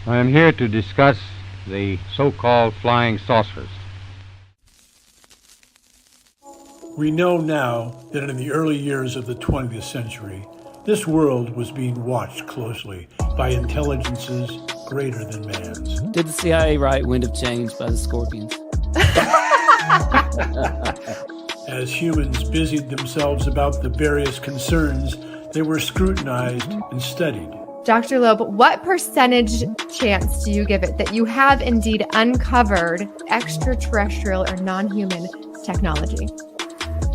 I am here to discuss the so-called flying saucers. We know now that in the early years of the 20th century, this world was being watched closely by intelligences greater than man's. Did the CIA write Wind of Change by the Scorpions? As humans busied themselves about the various concerns, they were scrutinized and studied. Dr. Loeb, what percentage chance do you give it that you have indeed uncovered extraterrestrial or non-human technology?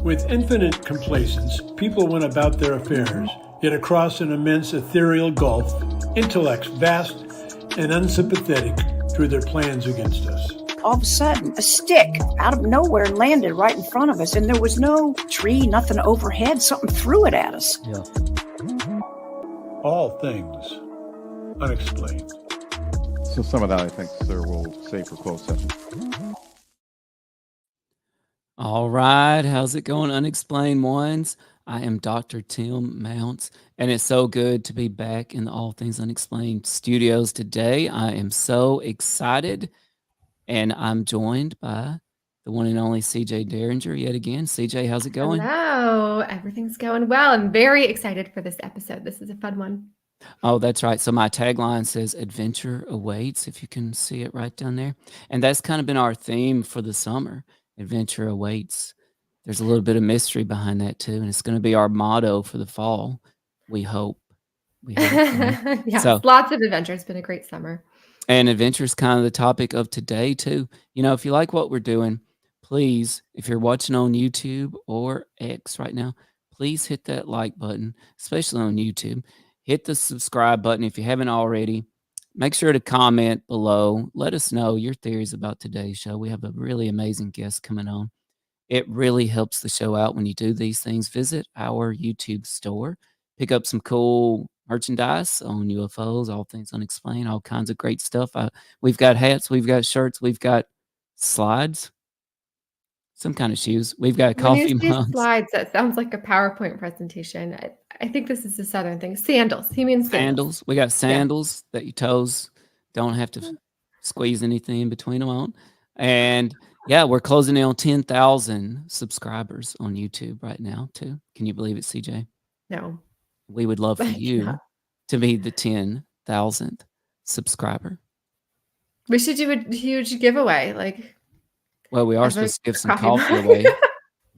With infinite complacence, people went about their affairs, yet across an immense ethereal gulf, intellects vast and unsympathetic drew their plans against us. All of a sudden, a stick out of nowhere landed right in front of us, and there was no tree, nothing overhead. Something threw it at us. Yeah. All things unexplained. So some of that, I think, sir, we'll save for closed session. All right. How's it going, Unexplained Ones? I am Dr. Tim Mounts, and it's so good to be back in the All Things Unexplained studios today. I am so excited, and I'm joined by the one and only CJ Derringer yet again. CJ, how's it going? Hello. Everything's going well. I'm very excited for this episode. This is a fun one. Oh, that's right. So my tagline says adventure awaits, if you can see it right down there. And that's kind of been our theme for the summer. Adventure awaits. There's a little bit of mystery behind that too. And it's going to be our motto for the fall. We hope. Yes, So, lots of adventure. It's been a great summer. and adventure is kind of the topic of today too. You know, if you like what we're doing, please, if you're watching on YouTube or X right now, please hit that like button, especially on YouTube. Hit the subscribe button if you haven't already. Make sure to comment below. Let us know your theories about today's show. We have a really amazing guest coming on. It really helps the show out when you do these things. Visit our YouTube store. Pick up some cool merchandise on UFOs, all things unexplained, all kinds of great stuff. We've got hats, we've got shirts, we've got slides, some kind of shoes. We've got coffee When you say mugs. slides, that sounds like a PowerPoint presentation. I think this is a Southern thing. Sandals. He means sandals. We got sandals that your toes don't have to squeeze anything in between them on. And yeah, we're closing in on 10,000 subscribers on YouTube right now too. Can you believe it, CJ? No. We would love for I you cannot. to be the 10,000th subscriber. We should do a huge giveaway. Like, Well, we are have a supposed to give some coffee coffee mug. away.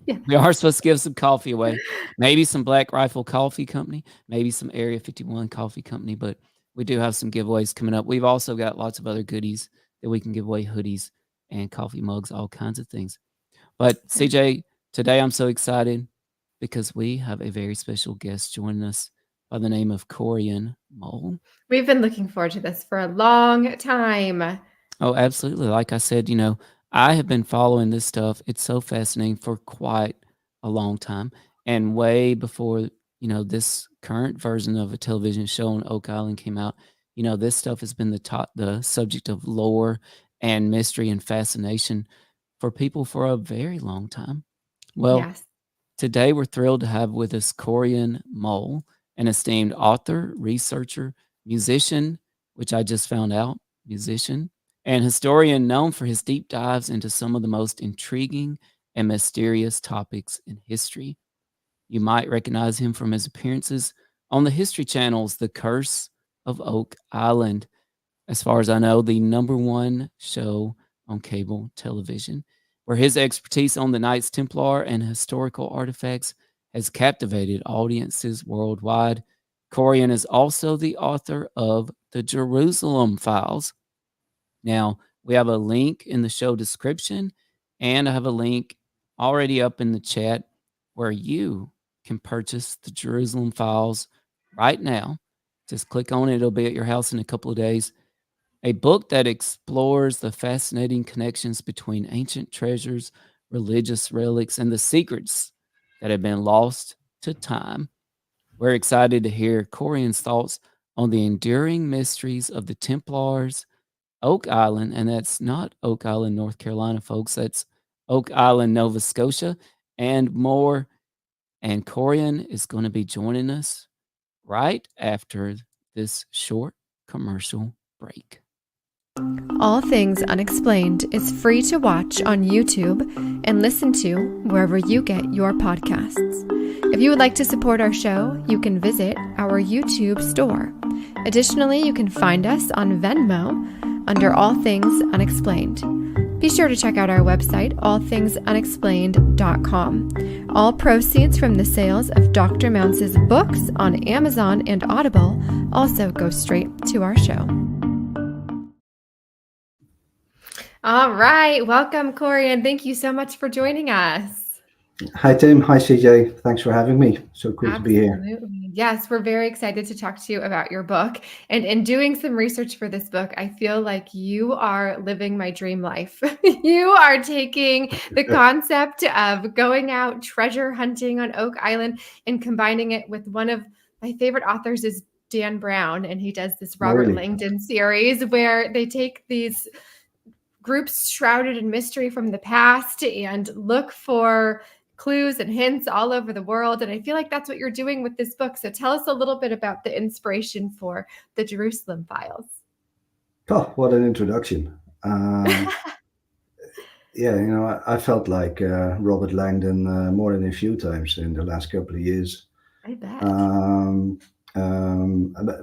Yeah. We are supposed to give some coffee away. Maybe some Black Rifle Coffee Company, maybe some Area 51 Coffee Company, but we do have some giveaways coming up. We've also got lots of other goodies that we can give away, hoodies and coffee mugs, all kinds of things. But CJ, today I'm so excited because we have a very special guest joining us by the name of Corjan Mol. We've been looking forward to this for a long time. Oh, absolutely. Like I said, you know, I have been following this stuff. It's so fascinating for quite a long time. And way before, you know, this current version of a television show on Oak Island came out, you know, this stuff has been the subject of lore and mystery and fascination for people for a very long time. Well, Yes. today we're thrilled to have with us Corjan Mol, an esteemed author, researcher, musician, which I just found out, musician, and historian known for his deep dives into some of the most intriguing and mysterious topics in history. You might recognize him from his appearances on the History Channel's The Curse of Oak Island, as far as I know, the #1 show on cable television, where his expertise on the Knights Templar and historical artifacts has captivated audiences worldwide. Corjan is also the author of The Jerusalem Files. Now, we have a link in the show description, and I have a link already up in the chat where you can purchase The Jerusalem Files right now. Just click on it. It'll be at your house in a couple of days. A book that explores the fascinating connections between ancient treasures, religious relics, and the secrets that have been lost to time. We're excited to hear Corjan's thoughts on the enduring mysteries of the Templars, Oak Island, and that's not Oak Island, North Carolina, folks. That's Oak Island, Nova Scotia, and more. And Corjan is going to be joining us right after this short commercial break. All Things Unexplained is free to watch on YouTube and listen to wherever you get your podcasts. If you would like to support our show, you can visit our YouTube store. Additionally, you can find us on Venmo under All Things Unexplained. Be sure to check out our website, allthingsunexplained.com. All proceeds from the sales of Dr. Mounce's books on Amazon and Audible also go straight to our show. All right. Welcome, Corjan. Thank you so much for joining us. Hi, Tim. Hi, CJ. Thanks for having me. So cool to be here. Absolutely. Yes, we're very excited to talk to you about your book. And in doing some research for this book, I feel like you are living my dream life. You are taking the concept of going out treasure hunting on Oak Island and combining it with one of my favorite authors is Dan Brown. And he does this Robert Langdon series where they take these groups shrouded in mystery from the past and look for clues and hints all over the world. And I feel like that's what you're doing with this book. So tell us a little bit about the inspiration for the Jerusalem Files. Oh, what an introduction. Yeah, I felt like Robert Langdon more than a few times in the last couple of years. I bet.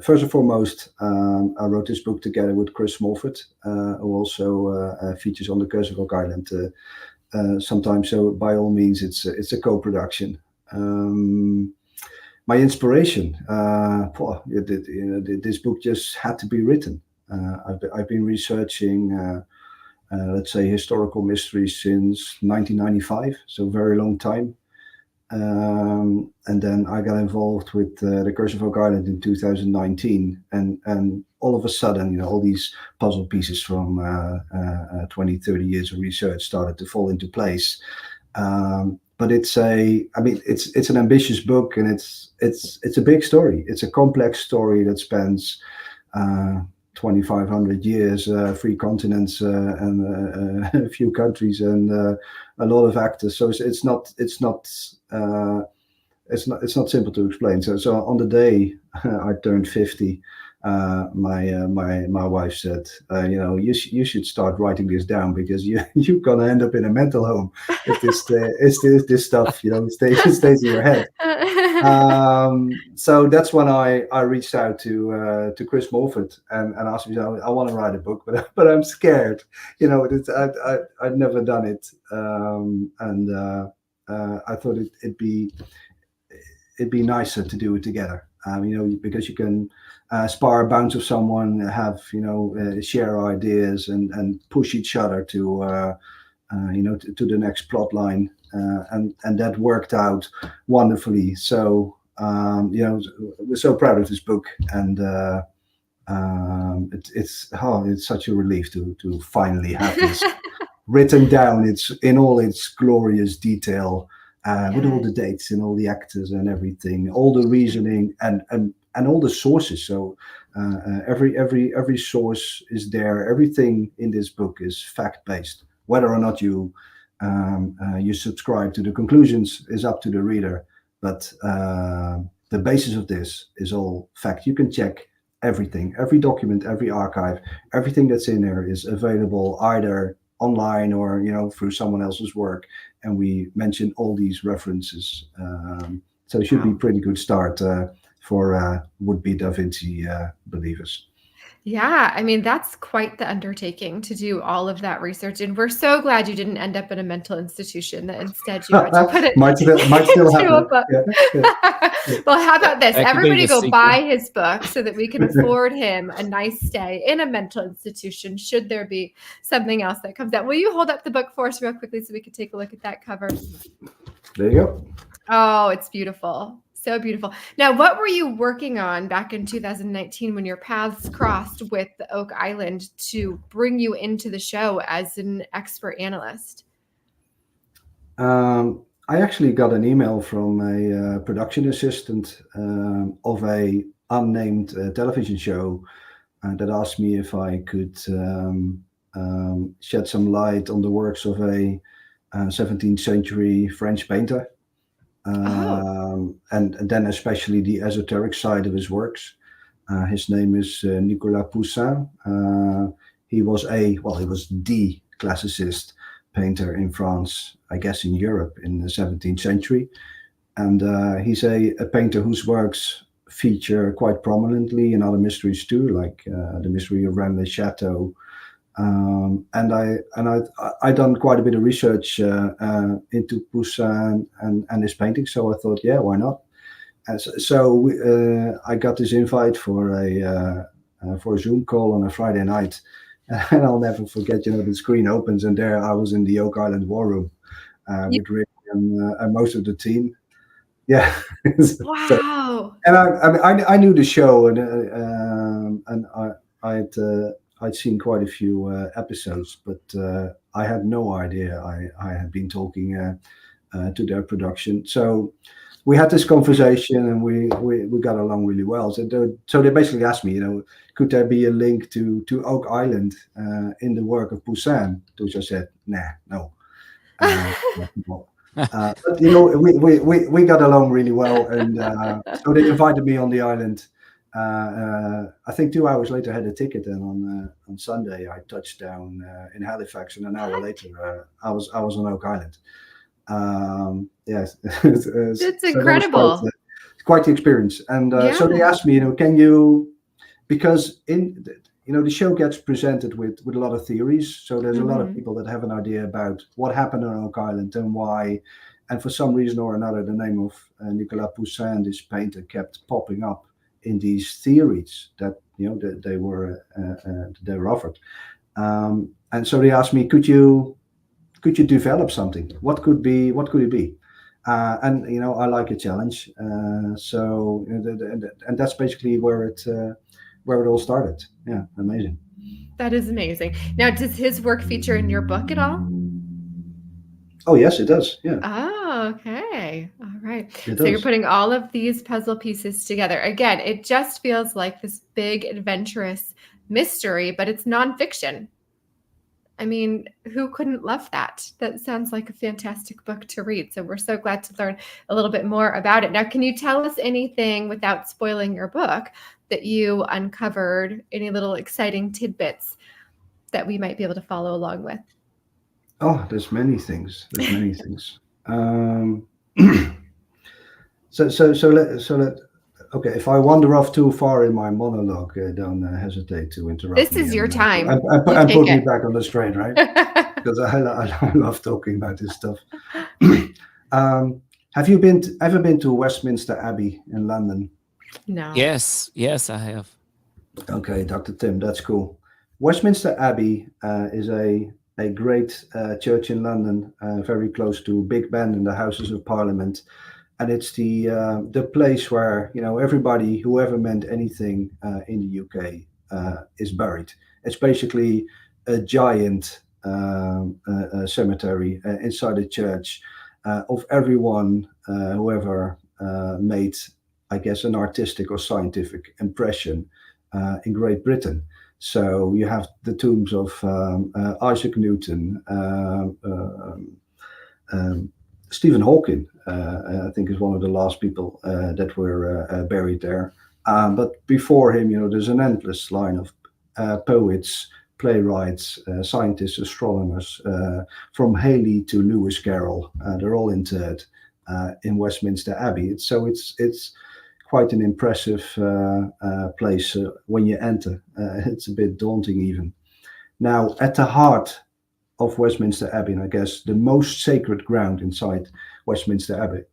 First and foremost, I wrote this book together with Chris Smallford, who also features on the Curse of Oak Island sometimes. So by all means, it's a co-production. My inspiration, this book just had to be written. I've been researching, let's say, historical mysteries since 1995, so very long time. And then I got involved with the Curse of Oak Island in 2019, and all of a sudden, all these puzzle pieces from 20, 30 years of research started to fall into place. But it's an ambitious book, and it's a big story. It's a complex story that spans 2,500 years, 3 continents, and a few countries, and a lot of actors. So it's not simple to explain. So on the day I turned 50, my wife said, you should start writing this down, because you're gonna end up in a mental home if this stuff stays in your head. So that's when I reached out to Chris Smallford and asked him, I want to write a book, but I'm scared. I've never done it, and I thought it'd be nicer to do it together. Because you can spar, bounce with someone, have share ideas and push each other to the next plot line, and that worked out wonderfully. So we're so proud of this book, and it's such a relief to finally have this written down. It's in all its glorious detail. With all the dates and all the actors and everything, all the reasoning and all the sources. So every source is there. Everything in this book is fact-based. Whether or not you subscribe to the conclusions is up to the reader. But the basis of this is all fact. You can check everything, every document, every archive, everything that's in there is available either online or through someone else's work. And we mention all these references. So it should be a pretty good start for would-be Da Vinci believers. Yeah, I mean, that's quite the undertaking to do all of that research. And we're so glad you didn't end up in a mental institution, that instead you got to put it might still into a happen. book. Yeah. Well, how about this? That could be Everybody the go sequel. buy his book so that we can afford him a nice stay in a mental institution should there be something else that comes out. Will you hold up the book for us real quickly so we can take a look at that cover? There you go. Oh, it's beautiful. So beautiful. Now, what were you working on back in 2019 when your paths crossed with the Oak Island to bring you into the show as an expert analyst? I actually got an email from a production assistant of a unnamed television show that asked me if I could shed some light on the works of a 17th century French painter. And then especially the esoteric side of his works. His name is Nicolas Poussin. He was the classicist painter in France, I guess in Europe in the 17th century. And he's a painter whose works feature quite prominently in other mysteries too, like the mystery of Rennes Chateau. And I done quite a bit of research into Poussin and his paintings, so I thought, yeah, why not? So I got this invite for a Zoom call on a Friday night, and I'll never forget. The screen opens, and there I was in the Oak Island War Room with Rick and most of the team. Yeah. Wow. And I knew the show, and I'd seen quite a few episodes, but I had no idea I had been talking to their production. So we had this conversation, and we got along really well. So they basically asked me, could there be a link to Oak Island in the work of Poussin? To which I said, no. But we got along really well, and so they invited me on the island. I think 2 hours later I had a ticket, and on Sunday I touched down in Halifax, and an hour later I was on Oak Island. Yes, It's incredible. So quite the experience. And so they asked me, can you, because the show gets presented with a lot of theories. So there's a lot of people that have an idea about what happened on Oak Island and why. And for some reason or another, the name of Nicolas Poussin, this painter, kept popping up in these theories that that they were offered. And so they asked me, could you develop something? What could it be? And I like a challenge. So and that's basically where it all started. Yeah, amazing. That is amazing. Now, does his work feature in your book at all? Oh, yes, it does. Yeah. Oh, okay. All right. It So you're does. putting all of these puzzle pieces together. Again, it just feels like this big adventurous mystery, but it's nonfiction. I mean, who couldn't love that? That sounds like a fantastic book to read. So we're so glad to learn a little bit more about it. Now, can you tell us anything without spoiling your book that you uncovered, any little exciting tidbits that we might be able to follow along with? Oh, there's many things. Okay, if I wander off too far in my monologue, don't hesitate to interrupt me. This is your time. And put me back on the straight, right? Because I love talking about this stuff. Have you ever been to Westminster Abbey in London? No. Yes, I have. Okay, Dr. Tim, that's cool. Westminster Abbey is a great church in London, very close to Big Ben and the Houses of Parliament. And it's the place where everybody who ever meant anything in the UK is buried. It's basically a giant cemetery inside a church of everyone who ever made, I guess, an artistic or scientific impression in Great Britain. So you have the tombs of Isaac Newton, Stephen Hawking, I think is one of the last people that were buried there. But before him, there's an endless line of poets, playwrights, scientists, astronomers, from Halley to Lewis Carroll. They're all interred in Westminster Abbey. It's quite an impressive place when you enter. It's a bit daunting even. Now, at the heart of Westminster Abbey, and I guess the most sacred ground inside Westminster Abbey,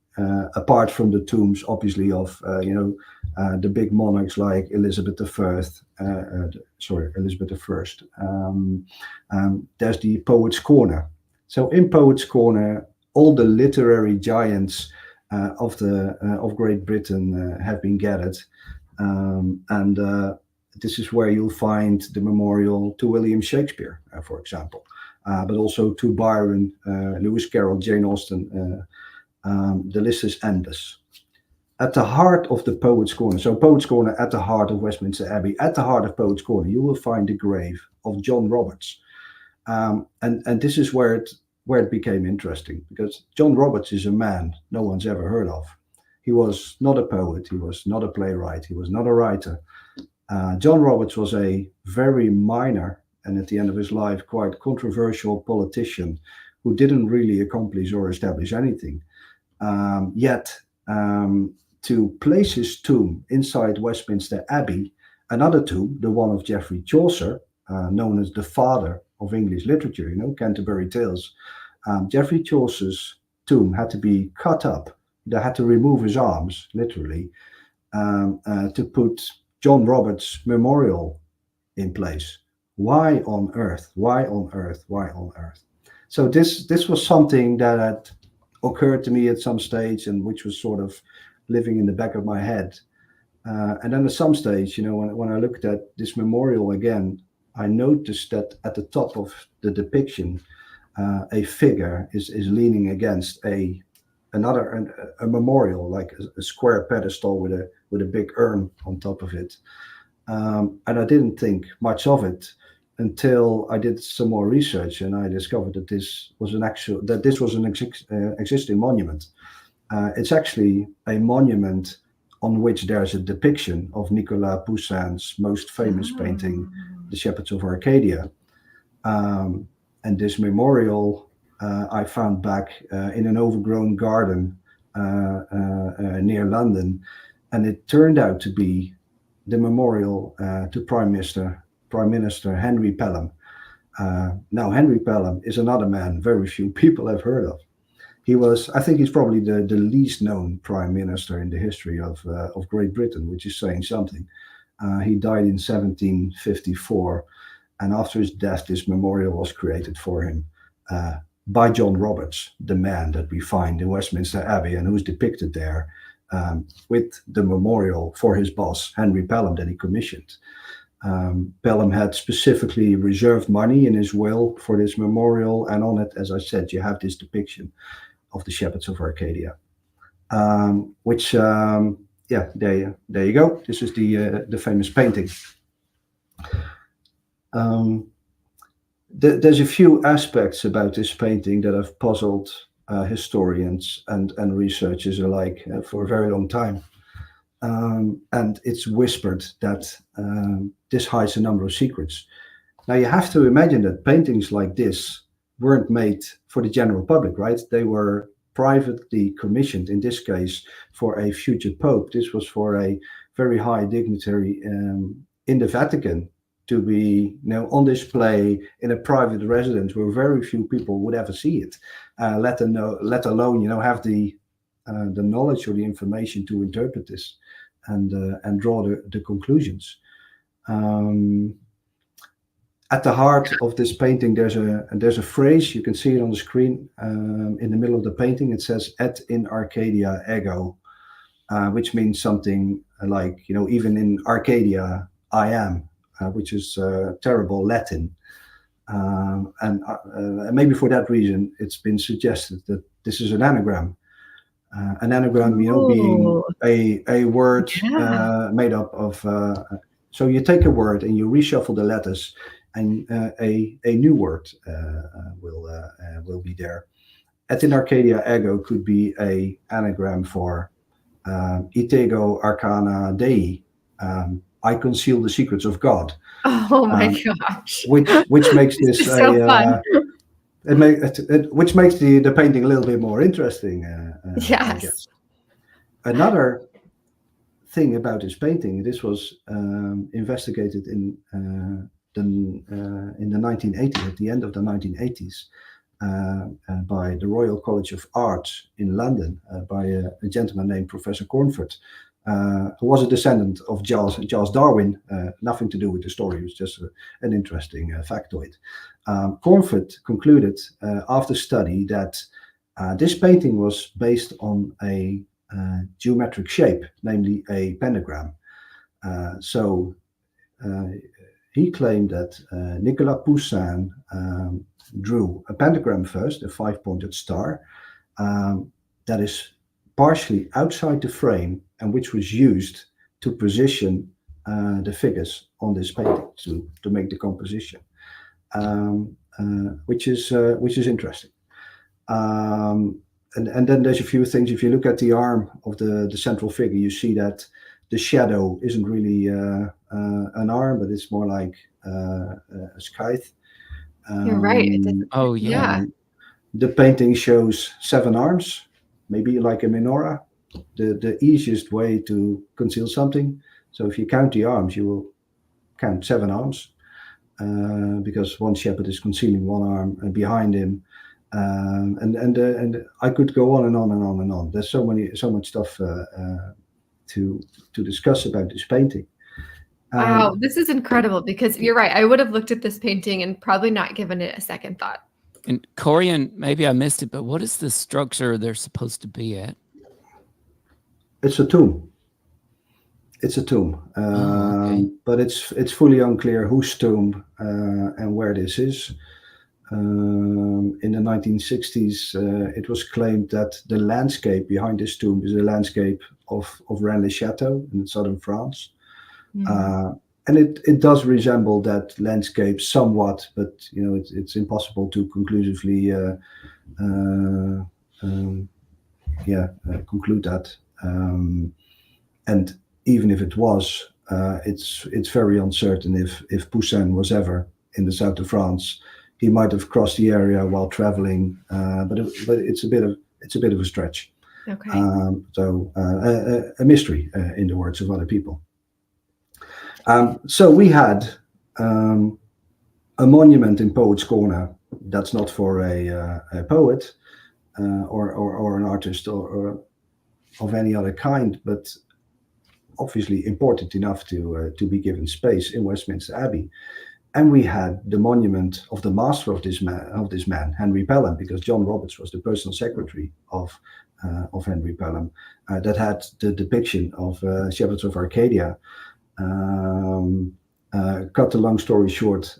apart from the tombs, obviously, of the big monarchs like Elizabeth I. There's the Poets' Corner. So in Poets' Corner, all the literary giants of Great Britain have been gathered, and this is where you'll find the memorial to William Shakespeare, for example, but also to Byron, Lewis Carroll, Jane Austen. The list is endless. At the heart of the Poets' Corner, so Poets' Corner at the heart of Westminster Abbey, at the heart of Poets' Corner, you will find the grave of John Roberts, and this is where it became interesting, because John Roberts is a man no one's ever heard of. He was not a poet, he was not a playwright, he was not a writer. John Roberts was a very minor, and at the end of his life, quite controversial politician who didn't really accomplish or establish anything. Yet, to place his tomb inside Westminster Abbey, another tomb, the one of Geoffrey Chaucer, known as the father of English literature, Canterbury Tales. Geoffrey Chaucer's tomb had to be cut up. They had to remove his arms, literally, to put John Roberts' memorial in place. Why on earth? Why on earth? Why on earth? So this was something that had occurred to me at some stage, and which was sort of living in the back of my head. And then at some stage, when I looked at this memorial again, I noticed that at the top of the depiction, a figure is leaning against a memorial, like a square pedestal with a big urn on top of it. And I didn't think much of it until I did some more research, and I discovered that this was an existing monument. It's actually a monument on which there's a depiction of Nicolas Poussin's most famous painting, The Shepherds of Arcadia. And this memorial I found back in an overgrown garden near London, and it turned out to be the memorial to Prime Minister Henry Pelham. Now, Henry Pelham is another man very few people have heard of. I think he's probably the least known prime minister in the history of Great Britain, which is saying something. He died in 1754, and after his death, this memorial was created for him by John Roberts, the man that we find in Westminster Abbey and who's depicted there, with the memorial for his boss, Henry Pelham, that he commissioned. Pelham had specifically reserved money in his will for this memorial, and on it, as I said, you have this depiction of the Shepherds of Arcadia, which, there you go. This is the famous painting. There's a few aspects about this painting that have puzzled historians and researchers alike for a very long time. And it's whispered that this hides a number of secrets. Now, you have to imagine that paintings like this weren't made for the general public, right? They were privately commissioned, in this case, for a future pope. This was for a very high dignitary in the Vatican to be on display in a private residence where very few people would ever see it, let alone have the knowledge or the information to interpret this and draw the conclusions. At the heart of this painting, there's a phrase. You can see it on the screen in the middle of the painting. It says "Et in Arcadia ego," which means something like, even in Arcadia I am, which is terrible Latin. And maybe for that reason, it's been suggested that this is an anagram. An anagram, being a word made up of. So you take a word and you reshuffle the letters, and a new word will be there. Et in Arcadia ego could be a anagram for Itego Arcana Dei, I conceal the secrets of God. Oh my gosh. Which makes this so fun. which makes the painting a little bit more interesting. I Yes. guess. Another thing about this painting, this was investigated in the 1980s, at the end of the 1980s, by the Royal College of Arts in London, by a gentleman named Professor Cornford, who was a descendant of Charles Darwin. Nothing to do with the story, it was just an interesting factoid. Cornford concluded after study that this painting was based on a geometric shape, namely a pentagram. So he claimed that Nicolas Poussin drew a pentagram first, a 5-pointed star, that is partially outside the frame and which was used to position the figures on this painting to make the composition, which is interesting. And then there's a few things. If you look at the arm of the central figure, you see that the shadow isn't really an arm, but it's more like a scythe. You're right. Oh yeah. The painting shows 7 arms, maybe like a menorah. The easiest way to conceal something. So if you count the arms, you will count 7 arms, because one shepherd is concealing one arm, and behind him. And I could go on and on and on and on. There's so much stuff to discuss about this painting. Wow, this is incredible, because you're right. I would have looked at this painting and probably not given it a second thought. And Corjan, maybe I missed it, but what is the structure they're supposed to be at? It's a tomb. It's a tomb, okay. but it's fully unclear whose tomb and where this is. In the 1960s, it was claimed that the landscape behind this tomb is a landscape of Rennes-le-Château in southern France. And it does resemble that landscape somewhat, but it's impossible to conclusively conclude that. And even if it was, it's very uncertain if Poussin was ever in the south of France. He might have crossed the area while traveling, but it's a bit of a stretch. Okay. So a mystery, in the words of other people. So we had a monument in Poets' Corner that's not for a poet or an artist or of any other kind, but obviously important enough to be given space in Westminster Abbey. And we had the monument of the master of this man, Henry Pelham, because John Roberts was the personal secretary of Henry Pelham, that had the depiction of Shepherds of Arcadia. Cut the long story short,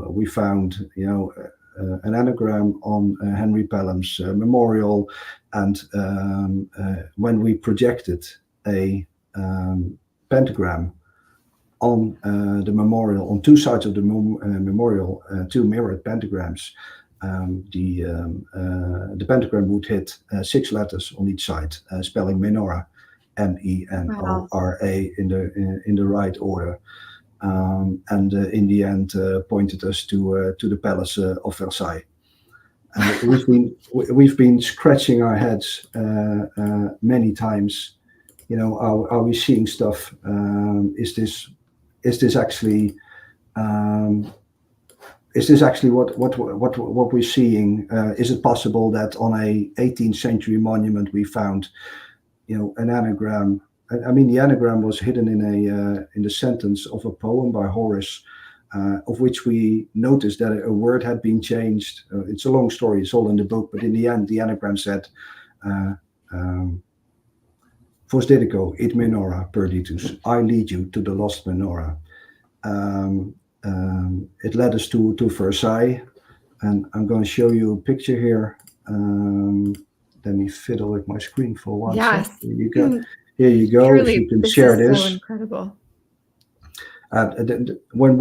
we found an anagram on Henry Pelham's memorial, and when we projected a pentagram on the memorial, on 2 sides of the memorial, 2 mirrored pentagrams, the pentagram would hit 6 letters on each side, spelling menorah, MENORA, in the right order, and in the end pointed us to the Palace of Versailles. We've been scratching our heads many times. Are we seeing stuff? Is this actually what we're seeing? Is it possible that on a 18th century monument we found, an anagram? I mean, the anagram was hidden in the sentence of a poem by Horace, of which we noticed that a word had been changed. It's a long story; it's all in the book. But in the end, the anagram said, "Vos dedico id menorah perditus." I lead you to the lost menorah. It led us to Versailles, and I'm going to show you a picture here. Let me fiddle with my screen for one Yes. second. Here you go. Truly, if you can this share is this. so incredible. When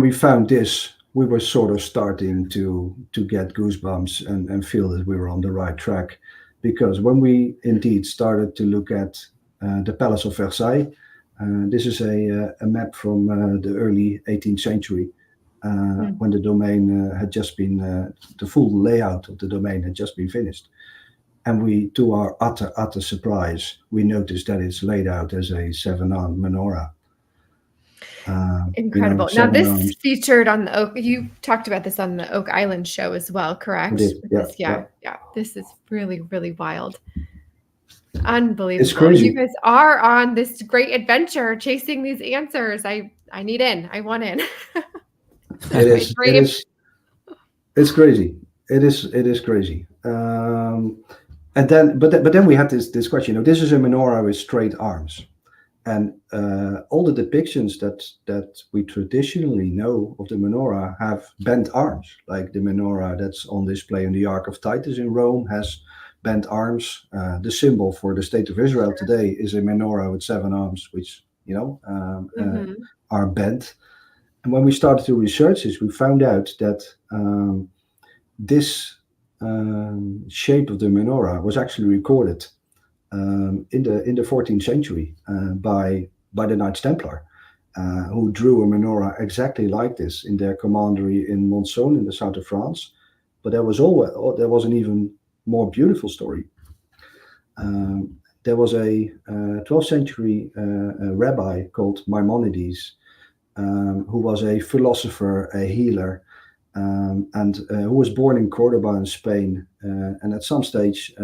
we found this, we were sort of starting to get goosebumps and feel that we were on the right track, because when we indeed started to look at the Palace of Versailles, This is a map from the early 18th century, when the domain had just been, the full layout of the domain had just been finished. And we, to our utter surprise, we noticed that it's laid out as a 7-armed menorah. Incredible. Now, this featured on the Oak. You talked about this on the Oak Island show as well, correct? Yeah. This is really, really wild. Unbelievable. It's crazy. You guys are on this great adventure chasing these answers. I need in. I want in. It is. It's crazy. It is crazy. And then, but then we had this question. This is a menorah with straight arms, and all the depictions that we traditionally know of the menorah have bent arms. Like the menorah that's on display in the Ark of Titus in Rome has bent arms. The symbol for the state of Israel today is a menorah with 7 arms, which are bent. And when we started to research this, we found out that this shape of the menorah was actually recorded in the 14th century by the Knights Templar, who drew a menorah exactly like this in their commandery in Monzon in the south of France. But there was an even more beautiful story. There was a 12th century rabbi called Maimonides, who was a philosopher, a healer, and who was born in Cordoba in Spain. And at some stage,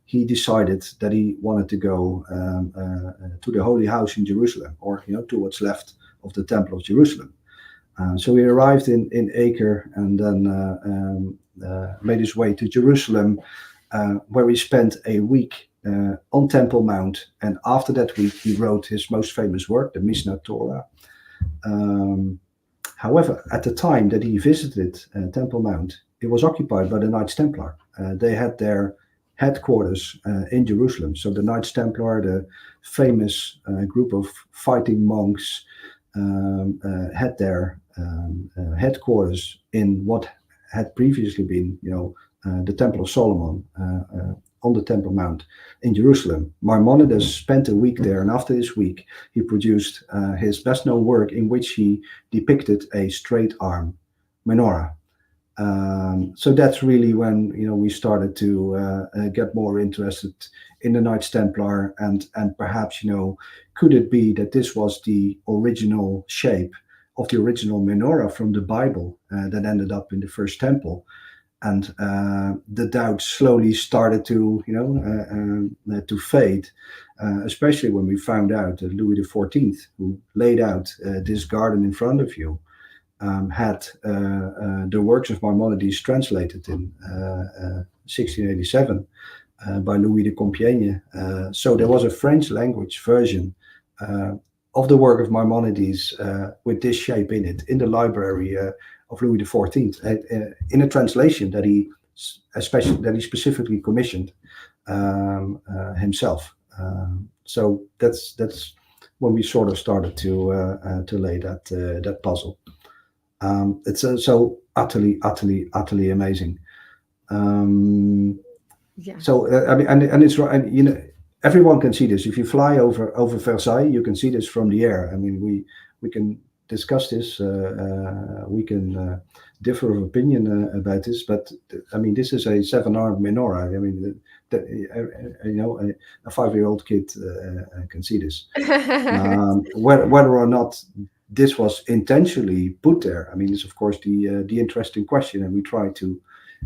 he decided that he wanted to go to the Holy House in Jerusalem, or to what's left of the Temple of Jerusalem. So he arrived in Acre and then made his way to Jerusalem, where he spent a week on Temple Mount. And after that week, he wrote his most famous work, the Mishnah Torah. However, at the time that he visited Temple Mount, it was occupied by the Knights Templar. They had their headquarters in Jerusalem. So the Knights Templar, the famous group of fighting monks, had their headquarters in what had previously been, the Temple of Solomon on the Temple Mount in Jerusalem. Maimonides spent a week there, and after this week, he produced his best-known work, in which he depicted a straight-arm menorah. So that's really when we started to get more interested in the Knights Templar, and perhaps could it be that this was the original shape of the original menorah from the Bible that ended up in the first temple? And the doubts slowly started to fade, especially when we found out that Louis XIV, who laid out this garden in front of you, had the works of Maimonides translated in 1687 by Louis de Compiègne. So there was a French language version of the work of Maimonides with this shape in it, in the library of Louis XIV, in a translation that he specifically commissioned himself. So that's when we sort of started to lay that puzzle. It's so utterly amazing. So and it's right, and everyone can see this. If you fly over Versailles, you can see this from the air. I mean, we can discuss this. We can differ of opinion about this, but I mean, this is a 7-armed menorah. I mean, a 5-year-old kid can see this. Whether or not this was intentionally put there, I mean, it's of course the interesting question, and we try to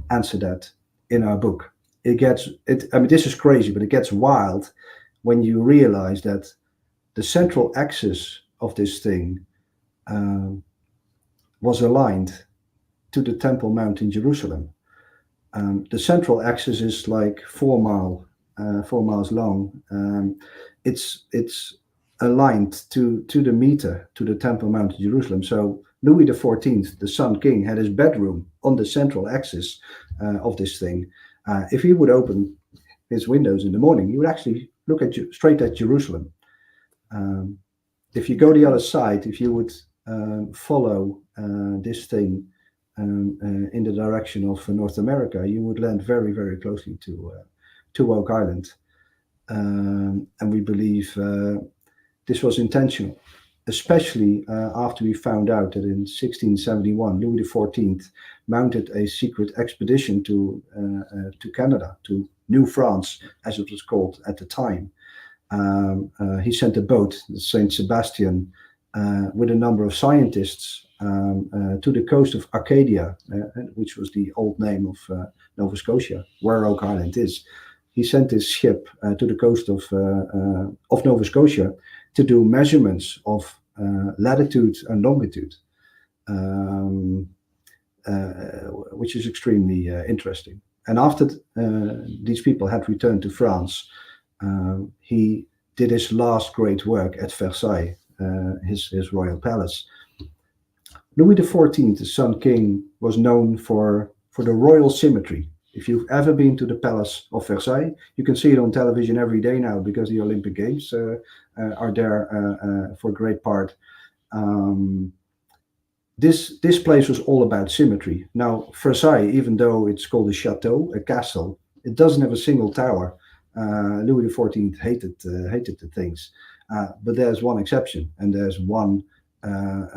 answer that in our book. I mean, this is crazy, but it gets wild when you realize that the central axis of this thing was aligned to the Temple Mount in Jerusalem. The central axis is like 4 miles long. It's aligned to the meter to the Temple Mount in Jerusalem. So Louis XIV, the Sun King, had his bedroom on the central axis of this thing. If he would open his windows in the morning, he would actually look straight at Jerusalem. If you go the other side, if you would follow this thing in the direction of North America, you would land very, very closely to Oak Island. And we believe this was intentional, especially after we found out that in 1671 Louis XIV mounted a secret expedition to Canada, to New France, as it was called at the time. He sent a boat, the Saint Sebastian, with a number of scientists to the coast of Acadia, which was the old name of Nova Scotia, where Oak Island is. He sent this ship to the coast of Nova Scotia to do measurements of latitude and longitude, which is extremely interesting. And after these people had returned to France, he did his last great work at Versailles, his royal palace. Louis XIV, the Sun King, was known for the royal symmetry. If you've ever been to the Palace of Versailles, you can see it on television every day now because the Olympic Games are there for a great part. This place was all about symmetry. Now, Versailles, even though it's called a chateau, a castle, it doesn't have a single tower. Louis XIV hated the things, but there's one exception, and there's one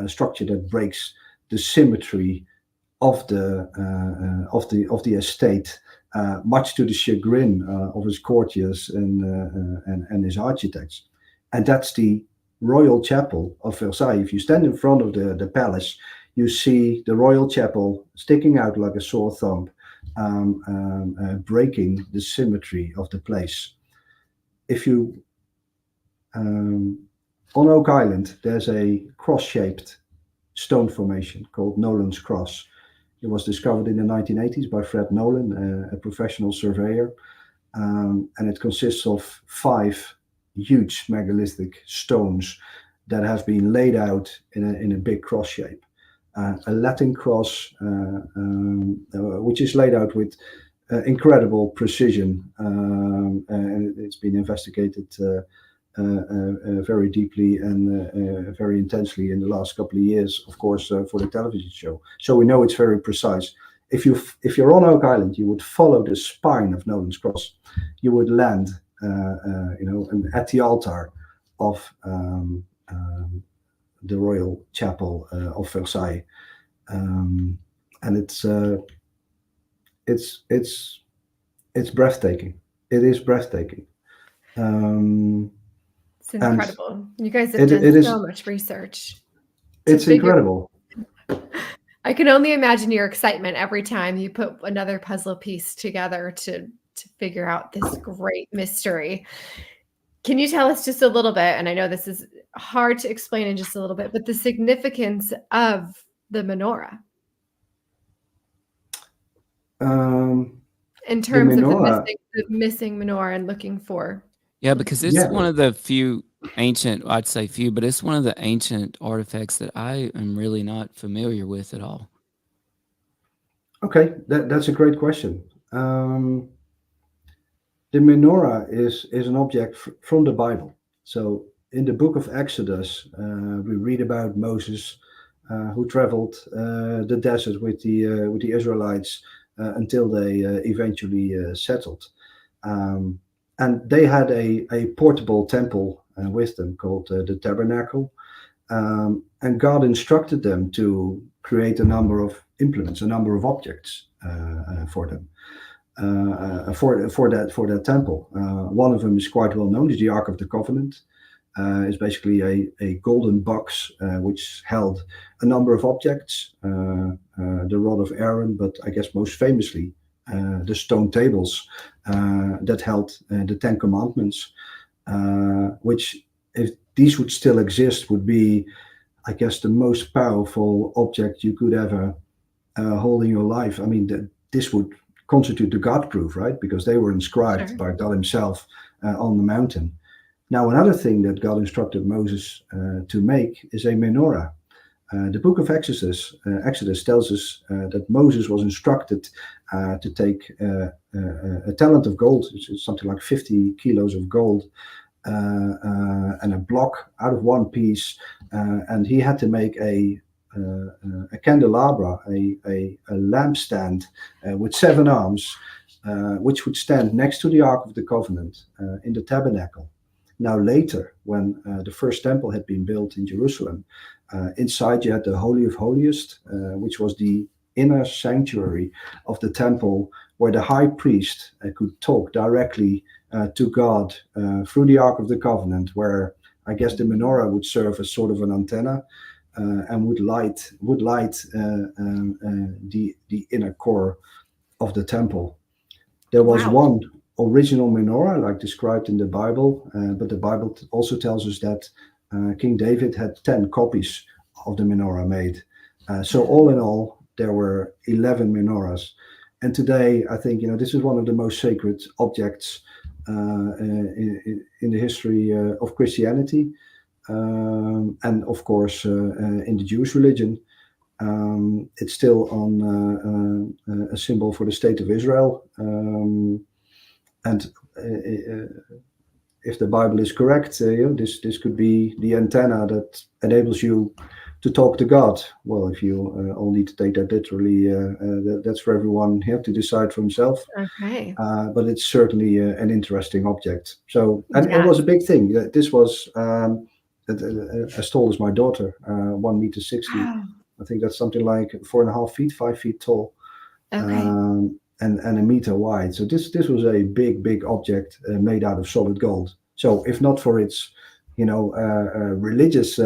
structure that breaks the symmetry of the estate, much to the chagrin of his courtiers and his architects, and that's the Royal Chapel of Versailles. If you stand in front of the palace, you see the Royal Chapel sticking out like a sore thumb, breaking the symmetry of the place. If you on Oak Island, there's a cross-shaped stone formation called Nolan's Cross. It was discovered in the 1980s by Fred Nolan, a professional surveyor, and it consists of 5 huge megalithic stones that have been laid out in a big cross shape. A Latin cross, which is laid out with incredible precision, and it's been investigated very deeply and very intensely in the last couple of years, of course, for the television show. So we know it's very precise. If you're on Oak Island, you would follow the spine of Nolan's Cross. You would land, at the altar of the Royal Chapel of Versailles, and it's breathtaking. It is breathtaking. It's incredible. You guys have done so much research. It's incredible. I can only imagine your excitement every time you put another puzzle piece together to figure out this great mystery. Can you tell us just a little bit, and I know this is hard to explain in just a little bit, but the significance of the menorah? In terms of the missing menorah and looking for. Yeah, because it's one of the few ancient, I'd say few, but it's one of the ancient artifacts that I am really not familiar with at all. Okay, that's a great question. The menorah is an object from the Bible. So in the book of Exodus, we read about Moses, who traveled the desert with the Israelites until they eventually settled. And they had a portable temple with them called the tabernacle. And God instructed them to create a number of implements, a number of objects for them. For that temple. One of them is quite well known, is the Ark of the Covenant. It's basically a golden box which held a number of objects, the rod of Aaron, but I guess most famously the stone tables that held the 10 Commandments, which, if these would still exist, would be, I guess, the most powerful object you could ever hold in your life. I mean, this would constitute the God proof, right? Because they were inscribed by God himself on the mountain. Now, another thing that God instructed Moses to make is a menorah. The book of Exodus tells us that Moses was instructed to take a talent of gold, which is something like 50 kilos of gold, and a block out of one piece, and he had to make a candelabra, a lampstand with 7 arms, which would stand next to the Ark of the Covenant in the tabernacle. Now later, when the first temple had been built in Jerusalem, inside you had the Holy of Holiest, which was the inner sanctuary of the temple, where the high priest could talk directly to God through the Ark of the Covenant, where I guess the menorah would serve as sort of an antenna and would light the inner core of the temple. There was one original menorah, like described in the Bible, but the Bible also tells us that King David had 10 copies of the menorah made. So all in all, there were 11 menorahs. And today, I think, this is one of the most sacred objects in the history of Christianity. And of course, in the Jewish religion, it's still on a symbol for the state of Israel. And if the Bible is correct, this could be the antenna that enables you to talk to God. Well, if you all need to take that literally, that's for everyone here to decide for himself. Okay. But it's certainly an interesting object. So, and it was a big thing. This was as tall as my daughter, 1.60 meters. Wow. I think that's something like 4.5 feet, 5 feet tall. Okay. And a meter wide. So this was a big object made out of solid gold. So if not for its, religious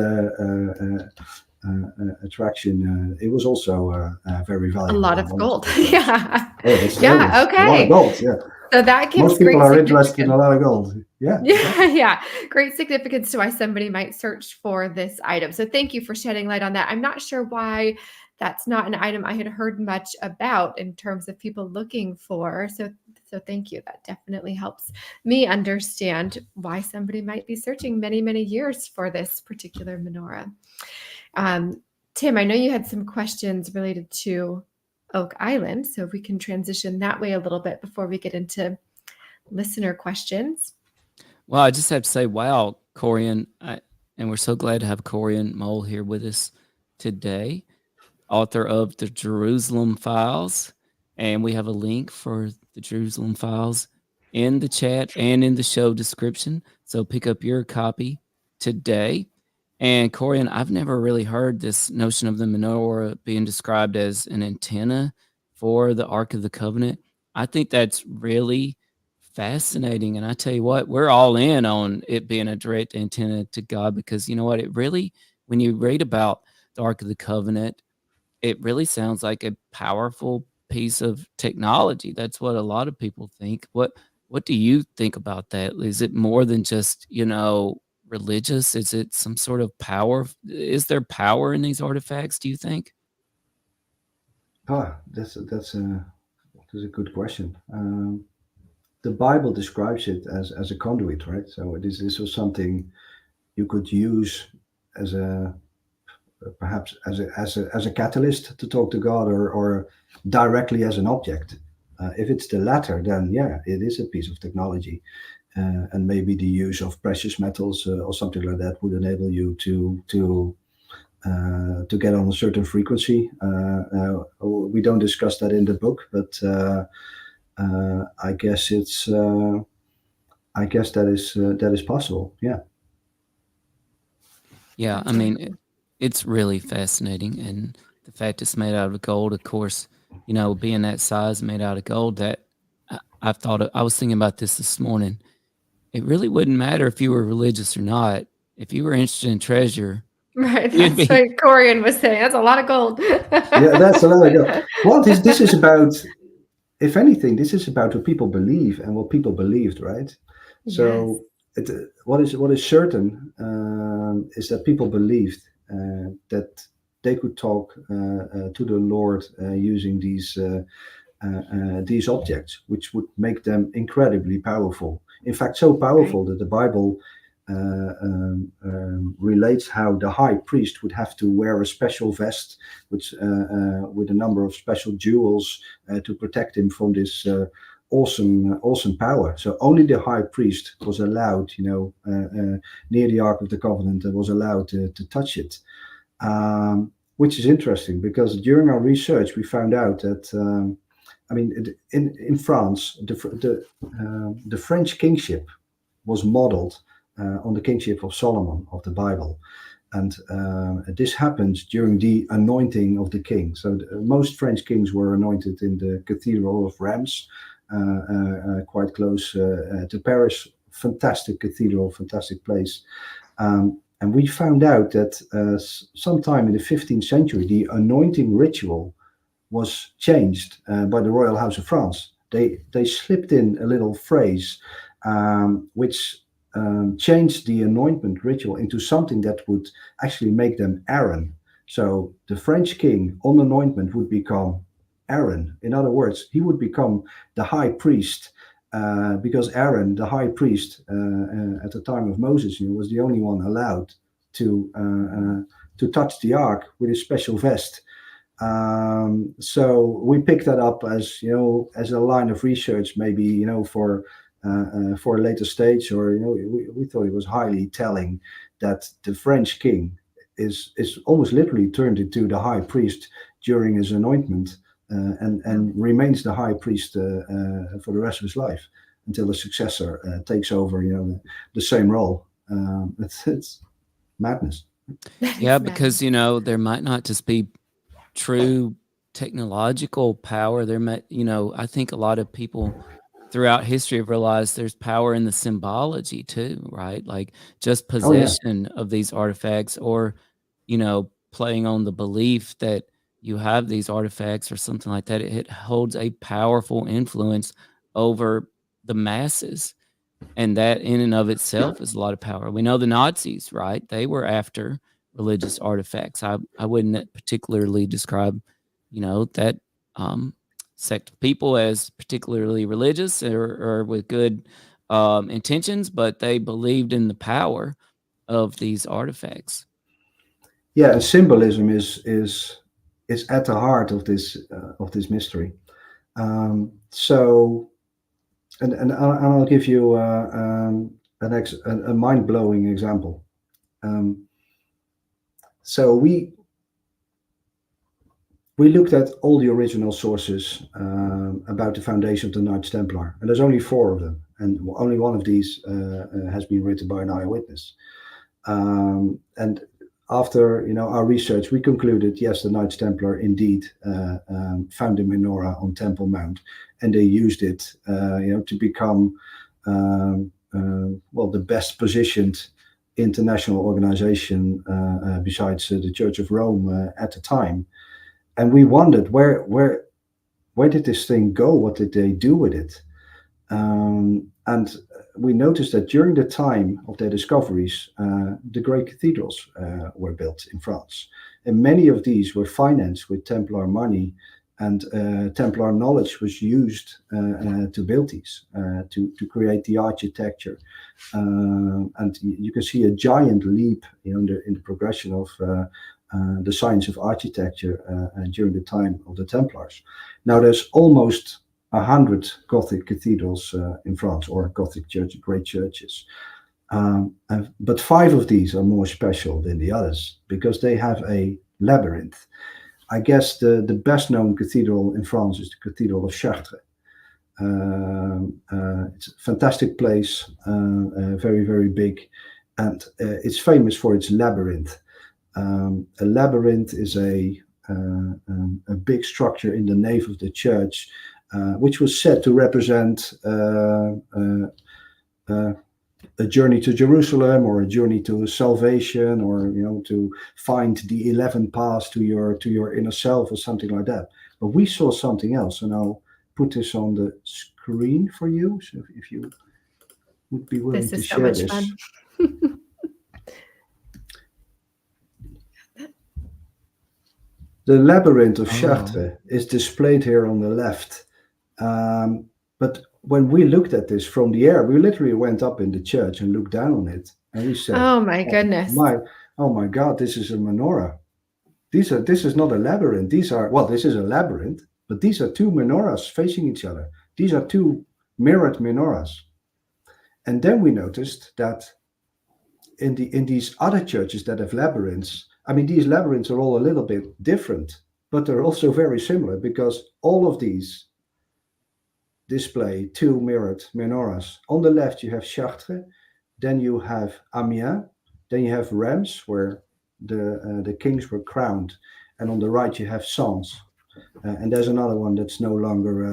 attraction, it was also very valuable. A lot of gold. Yeah. Okay. A lot of gold. Yeah. So that gives Most people great are interested in a significance. lot of gold. Yeah. Yeah. Great significance to why somebody might search for this item. So thank you for shedding light on that. I'm not sure why that's not an item I had heard much about in terms of people looking for. So thank you. That definitely helps me understand why somebody might be searching many, many years for this particular menorah. Tim, I know you had some questions related to Oak Island, so if we can transition that way a little bit before we get into listener questions. Well, I just have to say, wow, Corjan, and we're so glad to have Corjan Mol here with us today, author of the Jerusalem Files. And we have a link for the Jerusalem Files in the chat and in the show description. So pick up your copy today. And Corjan, I've never really heard this notion of the menorah being described as an antenna for the Ark of the Covenant. I think that's really fascinating. And I tell you what, we're all in on it being a direct antenna to God, because you know what, it really, when you read about the Ark of the Covenant, it really sounds like a powerful piece of technology. That's what a lot of people think. What do you think about that? Is it more than just, religious? Is it some sort of power? Is there power in these artifacts, do you think? That's a good question. The Bible describes it as a conduit, right? So this was something you could use as perhaps as a catalyst to talk to God, or directly as an object. If it's the latter, then yeah, it is a piece of technology, and maybe the use of precious metals or something like that would enable you to get on a certain frequency. We don't discuss that in the book, but I guess that is possible. Yeah. Yeah, I mean, it's really fascinating, and the fact it's made out of gold, of course, being that size, made out of gold, that I was thinking about this morning. It really wouldn't matter if you were religious or not. If you were interested in treasure, Right, that's what Corjan was saying. That's a lot of gold. Yeah, that's a lot of gold. Well, this is about, if anything, this is about what people believe and what people believed, right? Yes. So what is certain is that people believed that they could talk to the Lord using these objects, which would make them incredibly powerful. In fact, so powerful that the Bible relates how the high priest would have to wear a special vest, which with a number of special jewels to protect him from this awesome power. So only the high priest was allowed, near the Ark of the Covenant, and was allowed to touch it. Which is interesting, because during our research we found out that in France the French kingship was modeled on the kingship of Solomon of the Bible. And this happens during the anointing of the king. So most French kings were anointed in the Cathedral of Reims, quite close to Paris. Fantastic cathedral, fantastic place. And we found out that sometime in the 15th century, the anointing ritual was changed by the Royal House of France. They slipped in a little phrase which changed the anointment ritual into something that would actually make them Aaron. So the French king on anointment would become Aaron. In other words, he would become the high priest, because Aaron, the high priest at the time of Moses, was the only one allowed to touch the ark with a special vest. So we picked that up as as a line of research, maybe for a later stage, or we thought it was highly telling that the French king is almost literally turned into the high priest during his anointment, and remains the high priest for the rest of his life until a successor takes over the same role. It's madness. Yeah, because there might not just be true technological power. There might, I think a lot of people throughout history have realized there's power in the symbology too, right? Like just possession of these artifacts, or playing on the belief that you have these artifacts or something like that. It holds a powerful influence over the masses, and that in and of itself is a lot of power. We know the Nazis, right? They were after religious artifacts. I wouldn't particularly describe that sect of people as particularly religious or with good intentions, but they believed in the power of these artifacts. Yeah, and symbolism is at the heart of this mystery. So, and I'll give you a mind-blowing example. So we looked at all the original sources about the foundation of the Knights Templar, and there's only 4 of them, and only one of these has been written by an eyewitness. And after our research, we concluded, yes, the Knights Templar indeed found a menorah on Temple Mount, and they used it, to become the best positioned international organization besides the Church of Rome at the time. And we wondered where did this thing go? What did they do with it? And we noticed that during the time of their discoveries, the great cathedrals were built in France. And many of these were financed with Templar money, and Templar knowledge was used to build these, to create the architecture. And you can see a giant leap in the progression of the science of architecture during the time of the Templars. Now there's almost 100 Gothic cathedrals in France, or Gothic great churches. But 5 of these are more special than the others because they have a labyrinth. I guess the best known cathedral in France is the Cathedral of Chartres. It's a fantastic place, very, very big, and it's famous for its labyrinth. A labyrinth is a big structure in the nave of the church, which was said to represent a journey to Jerusalem, or a journey to salvation, or to find the 11 paths to your inner self, or something like that. But we saw something else, and I'll put this on the screen for you. So if you would be willing to share this. This is so much fun. The labyrinth of Chartres is displayed here on the left. But when we looked at this from the air, we literally went up in the church and looked down on it, and we said, "Oh my goodness! Oh my God! This is a menorah. This is not a labyrinth. This is a labyrinth, but these are 2 menorahs facing each other. These are 2 mirrored menorahs." And then we noticed that in these other churches that have labyrinths, I mean, these labyrinths are all a little bit different, but they're also very similar, because all of these display 2 mirrored menorahs. On the left, you have Chartres. then you have Amiens, then you have Reims, where the kings were crowned, and on the right you have Sens. And there's another one that's no longer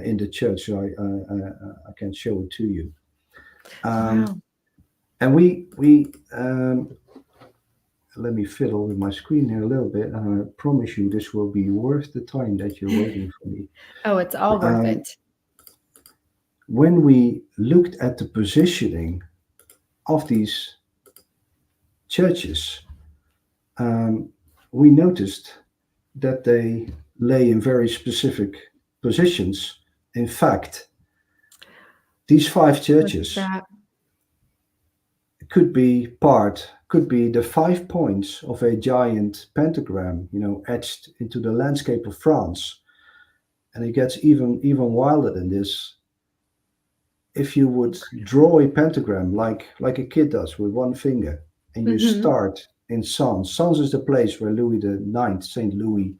in the church, so I can show it to you. Wow. And we let me fiddle with my screen here a little bit, and I promise you this will be worth the time that you're waiting for me. Oh, it's all worth it. When we looked at the positioning of these churches, we noticed that they lay in very specific positions. In fact, these 5 churches could be the 5 points of a giant pentagram, etched into the landscape of France. And it gets even wilder than this. If you would draw a pentagram like a kid does with one finger, and you start in Sens. Sens is the place where Louis IX, Saint Louis,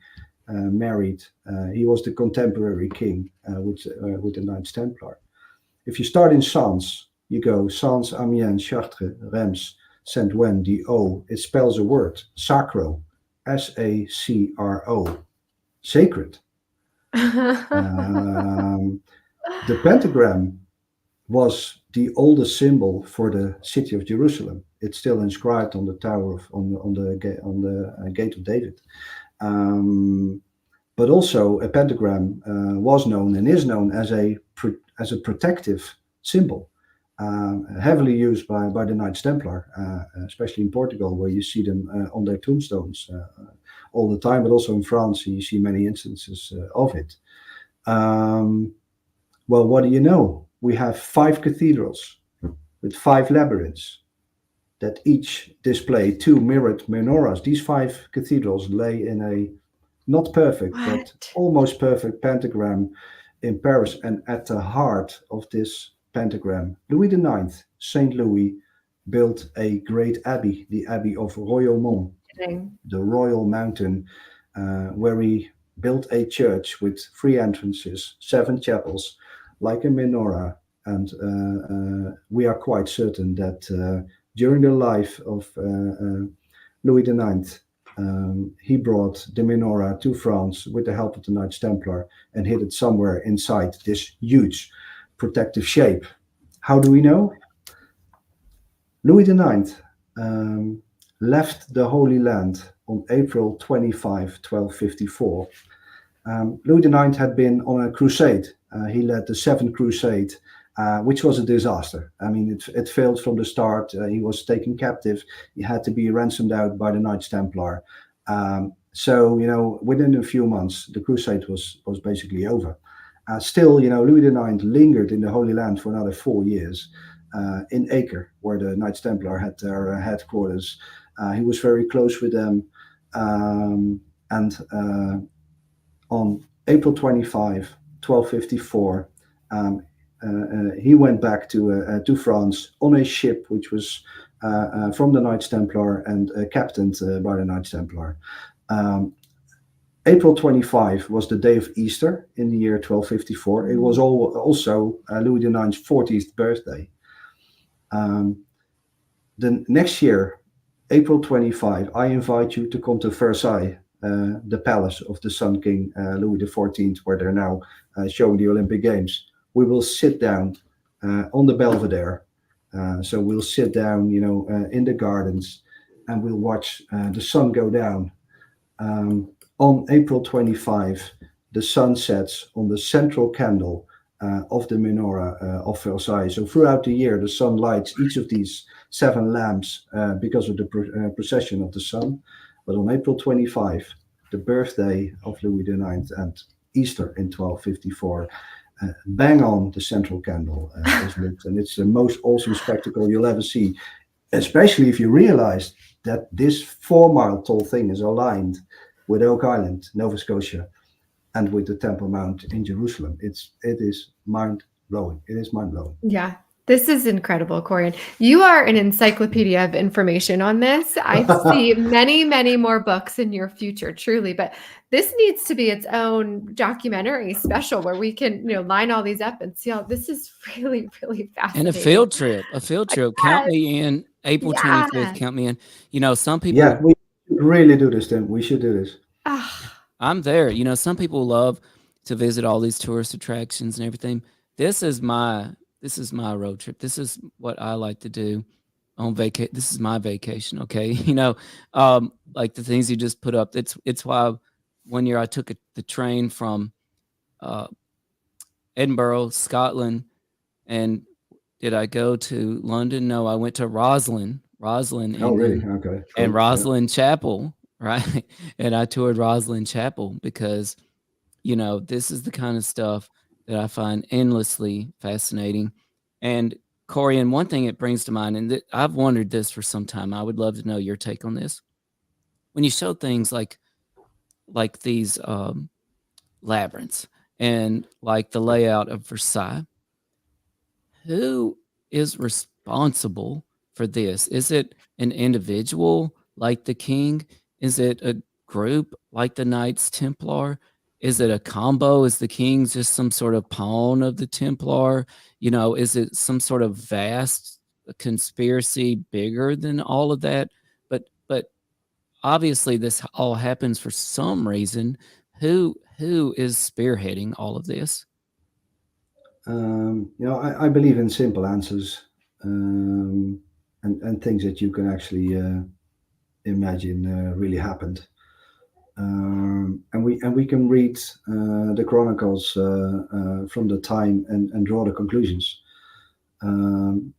married. He was the contemporary king with the Knights Templar. If you start in Sens, you go Sens, Amiens, Chartres, Reims, Saint-Ouen, the O. It spells a word, sacro, S-A-C-R-O, sacred. The pentagram was the oldest symbol for the city of Jerusalem. It's still inscribed on the tower on the gate of David. But also a pentagram was known and is known as a protective symbol, heavily used by the Knights Templar, especially in Portugal, where you see them on their tombstones all the time. But also in France, you see many instances of it. Well, what do you know? We have 5 cathedrals with 5 labyrinths that each display 2 mirrored menorahs. These 5 cathedrals lay in a not perfect, but almost perfect pentagram in Paris. And at the heart of this pentagram, Louis IX, Saint Louis, built a great abbey, the Abbey of Royaumont, the Royal Mountain, where he built a church with 3 entrances, 7 chapels, like a menorah. And we are quite certain that during the life of Louis IX, he brought the menorah to France with the help of the Knights Templar and hid it somewhere inside this huge protective shape. How do we know? Louis IX left the Holy Land on April 25, 1254. Louis IX had been on a crusade. He led the 7th Crusade, which was a disaster. I mean, it failed from the start. He was taken captive. He had to be ransomed out by the Knights Templar. So, within a few months, the crusade was basically over. Still, Louis IX lingered in the Holy Land for another 4 years in Acre, where the Knights Templar had their headquarters. He was very close with them. And on April 25, 1254, he went back to France on a ship which was from the Knights Templar and captained by the Knights Templar. April 25 was the day of Easter in the year 1254. It was also Louis IX's 40th birthday. The next year, April 25, I invite you to come to Versailles, the palace of the Sun King Louis XIV, where they're now showing the Olympic Games. We will sit down on the Belvedere. So we'll sit down, in the gardens, and we'll watch the sun go down. On April 25, the sun sets on the central candle of the menorah of Versailles. So throughout the year, the sun lights each of these 7 lamps because of the procession of the sun. But on April 25, the birthday of Louis IX and Easter in 1254, bang on, the central candle is lit. And it's the most awesome spectacle you'll ever see, especially if you realize that this 4-mile tall thing is aligned with Oak Island, Nova Scotia, and with the Temple Mount in Jerusalem. It is mind-blowing. It is mind-blowing. Yeah. This is incredible, Corjan. You are an encyclopedia of information on this. I see many, many more books in your future, truly. But this needs to be its own documentary special where we can, line all these up and see how this is really, really fascinating. And a field trip. Count Yes. me in. April Yeah. 25th, count me in. Some people. Yeah, we should really do this, Tim. We should do this. I'm there. Some people love to visit all these tourist attractions and everything. This is my road trip. This is what I like to do on vacation. This is my vacation. Okay. Like the things you just put up. It's why one year I took the train from Edinburgh, Scotland, and did I go to London? No, I went to Rosslyn, Oh, really? Okay. and Cool. Rosslyn Chapel, right? And I toured Rosslyn Chapel because, this is the kind of stuff that I find endlessly fascinating. And Corjan, one thing it brings to mind, and I've wondered this for some time. I would love to know your take on this. When you show things like these labyrinths and like the layout of Versailles, who is responsible for this? Is it an individual like the king? Is it a group like the Knights Templar? Is it a combo? Is the king just some sort of pawn of the Templar? Is it some sort of vast conspiracy bigger than all of that? But obviously this all happens for some reason. Who is spearheading all of this? I believe in simple answers, and things that you can actually imagine really happened. And we can read the chronicles from the time and draw the conclusions.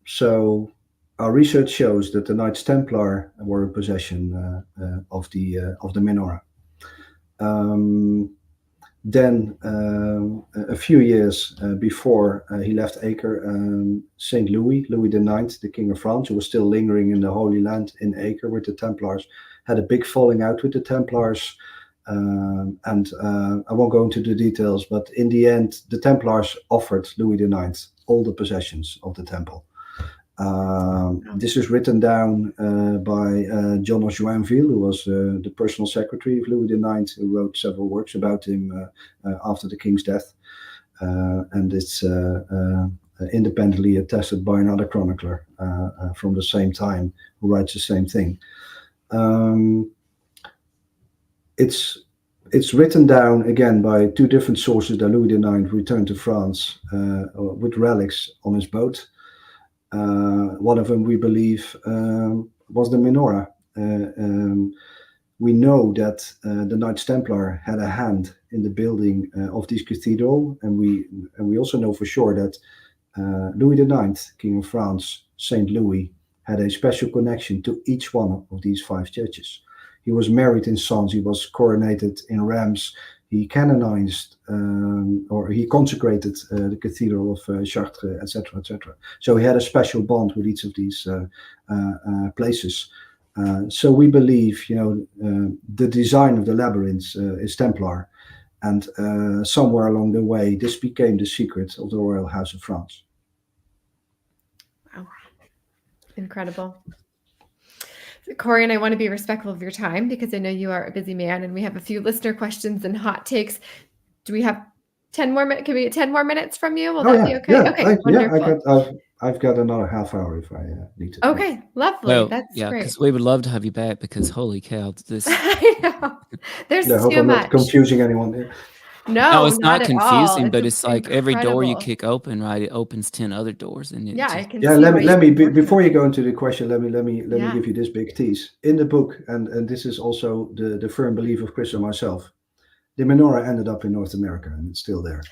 So our research shows that the Knights Templar were in possession of the menorah. Then, a few years before he left Acre, Saint Louis IX, the King of France, who was still lingering in the Holy Land in Acre with the Templars, had a big falling out with the Templars. And I won't go into the details, but in the end, the Templars offered Louis IX all the possessions of the temple. This is written down by John of Joinville, who was the personal secretary of Louis IX, who wrote several works about him after the king's death. And it's independently attested by another chronicler from the same time who writes the same thing. It's written down again by two different sources that Louis IX returned to France with relics on his boat. One of them, we believe, was the menorah. We know that the Knights Templar had a hand in the building of this cathedral, and we also know for sure that Louis IX, King of France, Saint Louis, had a special connection to each one of these 5 churches. He was married in Sens, he was coronated in Reims, he canonized or he consecrated the Cathedral of Chartres, etc., etc. So he had a special bond with each of these places. So we believe, the design of the labyrinths is Templar, and somewhere along the way, this became the secret of the Royal House of France. Wow, incredible. Corjan, I want to be respectful of your time because I know you are a busy man and we have a few listener questions and hot takes. Do we have 10 more minutes? Can we get 10 more minutes from you? Will that be okay? Yeah, okay, wonderful. I've got another half hour if I need to. Okay, lovely. Well, that's yeah, great. because we would love to have you back because holy cow, this. I know. There's I hope too I'm much. not confusing anyone here. No, it's not confusing, but it's like every door you incredible. kick open, right? It opens 10 other doors, and Yeah, I can. Yeah, see let me why you- before you go into the question, let me Yeah. give you this big tease. In the book, and this is also the firm belief of Chris and myself, the menorah ended up in North America, and it's still there.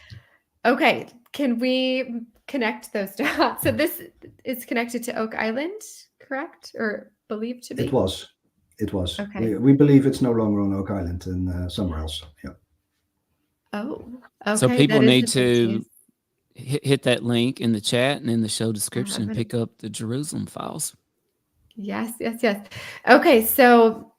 Okay, can we connect those dots? So this is connected to Oak Island, correct, or believed to be? It was. Okay. We believe it's no longer on Oak Island and somewhere else. Yeah. Oh, okay. so people that is need a big to hit that link in the chat and in the show description I'm and gonna- pick up the Jerusalem files. Yes. Okay, so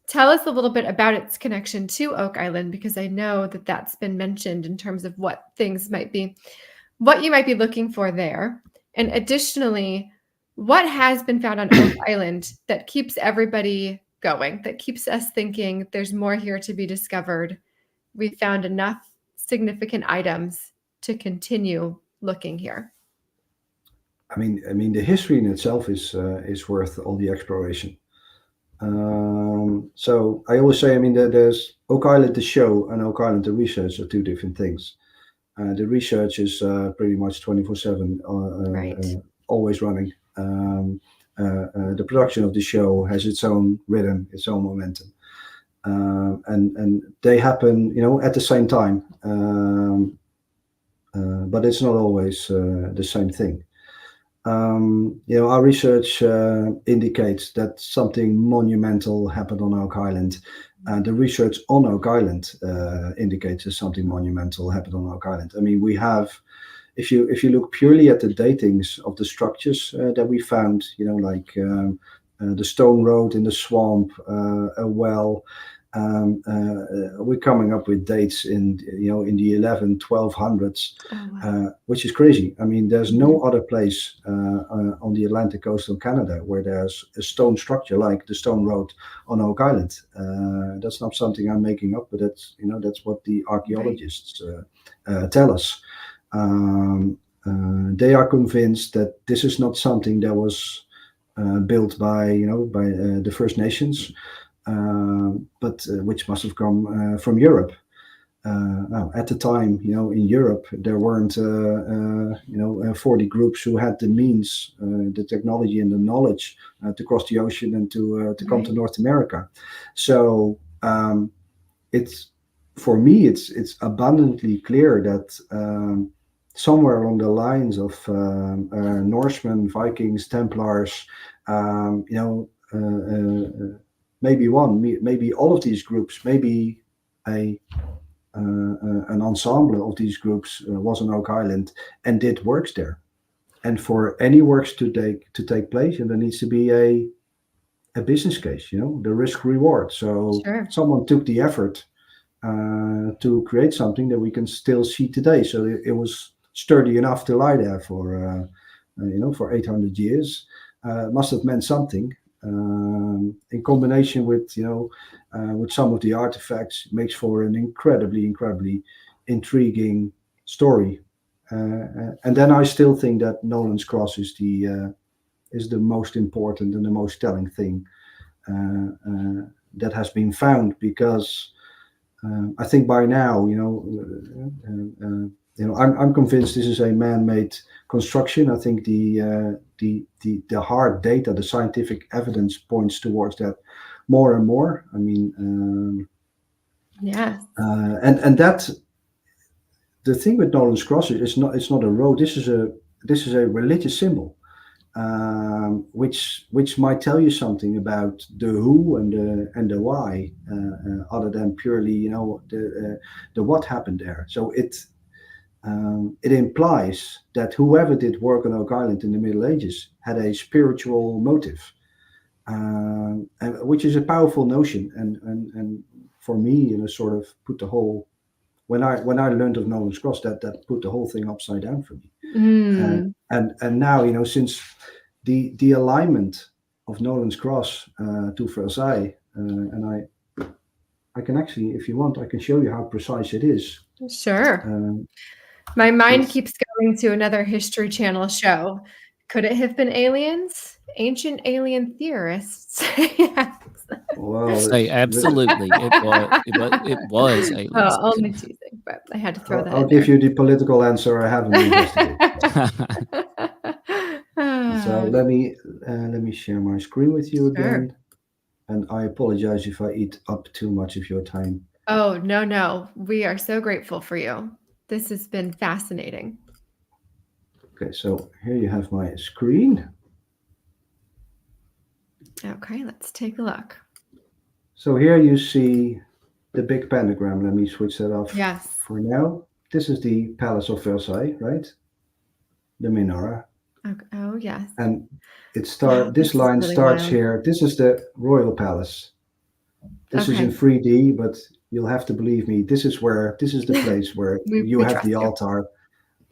tell us a little bit about its connection to Oak Island, because I know that that's been mentioned in terms of what you might be looking for there. And additionally, what has been found on Oak Island that keeps everybody going, that keeps us thinking there's more here to be discovered? We found enough significant items to continue looking here. I mean, the history in itself is worth all the exploration. So I always say, I mean, there's Oak Island the show and Oak Island the research are two different things. The research is pretty much 24/7, Right. always running. The production of the show has its own rhythm, its own momentum, and they happen, at the same time. But it's not always the same thing. Our research indicates that something monumental happened on Oak Island, and the research on Oak Island indicates that something monumental happened on Oak Island. I mean, we have, if you look purely at the datings of the structures that we found, like the stone road in the swamp, a well. We're coming up with dates in the 1200s, Oh, wow. which is crazy. I mean, there's no other place on the Atlantic coast of Canada where there's a stone structure like the stone road on Oak Island. That's not something I'm making up, but that's what the archaeologists tell us. They are convinced that this is not something that was built by the First Nations. But which must have come from Europe. Now, at the time, in Europe, there weren't 40 groups who had the means, the technology, and the knowledge to cross the ocean and to come to North America. So for me, it's abundantly clear that somewhere along the lines of Norsemen, Vikings, Templars, maybe all of these groups, maybe an ensemble of these groups was on Oak Island and did works there. And for any works to take place, there needs to be a business case, the risk reward. So Sure. someone took the effort to create something that we can still see today. So it was sturdy enough to lie there for 800 years. Must have meant something. In combination with some of the artifacts, makes for an incredibly intriguing story. And then I still think that Nolan's Cross is the most important and the most telling thing that has been found, because I think by now, I'm convinced this is a man-made construction. I think the hard data, the scientific evidence points towards that more and more. I mean, Yeah. and that the thing with Nolan's Cross is it's not a road. This is a religious symbol, which might tell you something about the who and the why, other than purely the what happened there. So it implies that whoever did work on Oak Island in the Middle Ages had a spiritual motive, and which is a powerful notion. And for me, sort of put the whole. When I learned of Nolan's Cross, that put the whole thing upside down for me. And now, since the alignment of Nolan's Cross to Versailles, and I can actually, if you want, I can show you how precise it is. Sure. My mind keeps going to another History Channel show. Could it have been aliens? Ancient alien theorists. Yes. Well, Say absolutely. It was aliens. Oh, only teasing, but I had to throw that I'll in give there. you the political answer. I haven't investigated. So let me share my screen with you again. And I apologize if I eat up too much of your time. Oh, no. We are so grateful for you. This has been fascinating. Okay, so here you have my screen. Okay, let's take a look. So here you see the big pentagram. Let me switch that off for now. This is the Palace of Versailles, right? The menorah. Okay. Oh, yes. And Wow, this line really starts wild. here. This is the Royal Palace. This is in 3D, but you'll have to believe me. This is the place where you have the altar.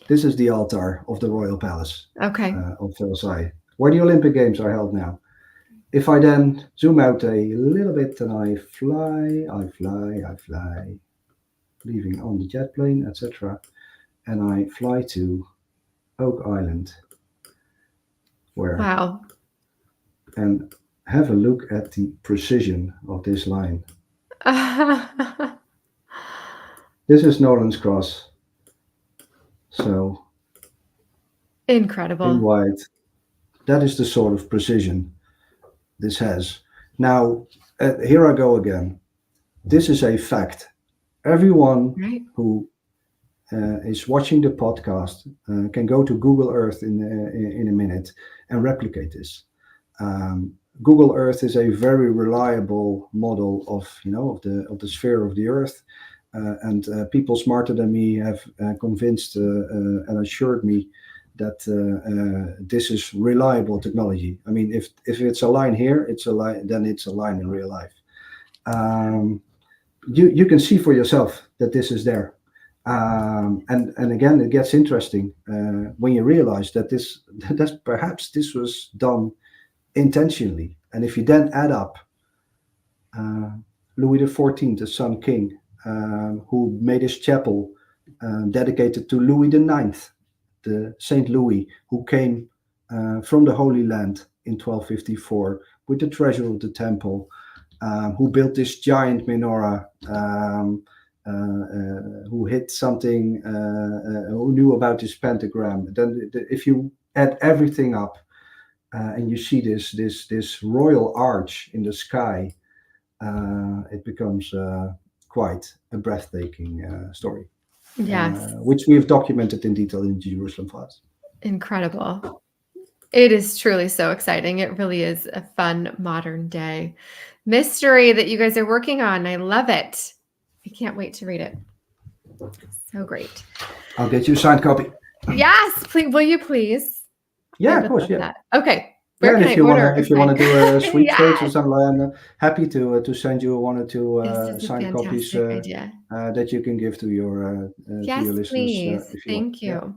This is the altar of the Royal Palace Okay. of Versailles, where the Olympic Games are held now. If I then zoom out a little bit and I fly, leaving on the jet plane, etc., and I fly to Oak Island, Wow. and have a look at the precision of this line. This is Nolan's Cross. So Incredible. in white, that is the sort of precision this has. Now, here I go again. This is a fact. Everyone Right. who is watching the podcast can go to Google Earth in a minute and replicate this. Google Earth is a very reliable model of the sphere of the Earth, and people smarter than me have convinced and assured me that this is reliable technology. I mean, if it's a line here, it's a line, then it's a line in real life. You can see for yourself that this is there. And again, it gets interesting when you realize that perhaps this was done intentionally. And if you then add up Louis XIV, the Sun King, who made his chapel dedicated to Louis IX, the Saint Louis, who came from the Holy Land in 1254 with the treasure of the temple, who built this giant menorah, who hit something, who knew about this pentagram. Then if you add everything up and you see this royal arch in the sky, it becomes quite a breathtaking story. Yes. Which we have documented in detail in the Jerusalem Files. Incredible. It is truly so exciting. It really is a fun modern day mystery that you guys are working on. I love it. I can't wait to read it. So great. I'll get you a signed copy. Yes, please. Will you please? Yeah, I of would course. love Yeah. that. Okay. Yeah, Where and can if I you order? want to, do a sweepstakes or Yes. something, I'm happy to send you one or two This is a signed copies fantastic idea. that you can give to your Yes, listeners. please. If you want. Thank you.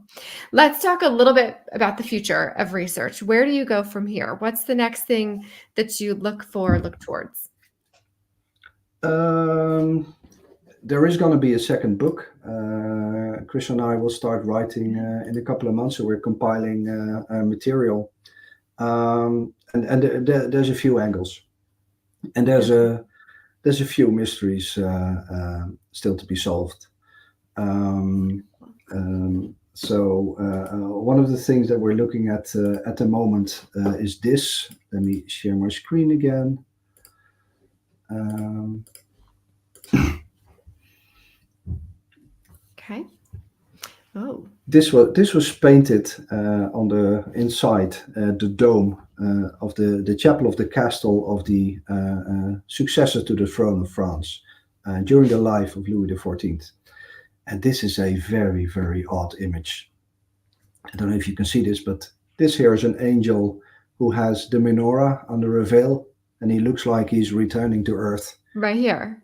Let's talk a little bit about the future of research. Where do you go from here? What's the next thing that you look towards? There is going to be a second book. Chris and I will start writing in a couple of months, so we're compiling material. And there's a few angles, and there's a few mysteries still to be solved. So one of the things that we're looking at the moment is this. Let me share my screen again. Okay. Oh. This was painted on the inside the dome of the chapel of the castle of the successor to the throne of France during the life of Louis XIV. And this is a very, very odd image. I don't know if you can see this, but this here is an angel who has the menorah under a veil, and he looks like he's returning to Earth. Right here.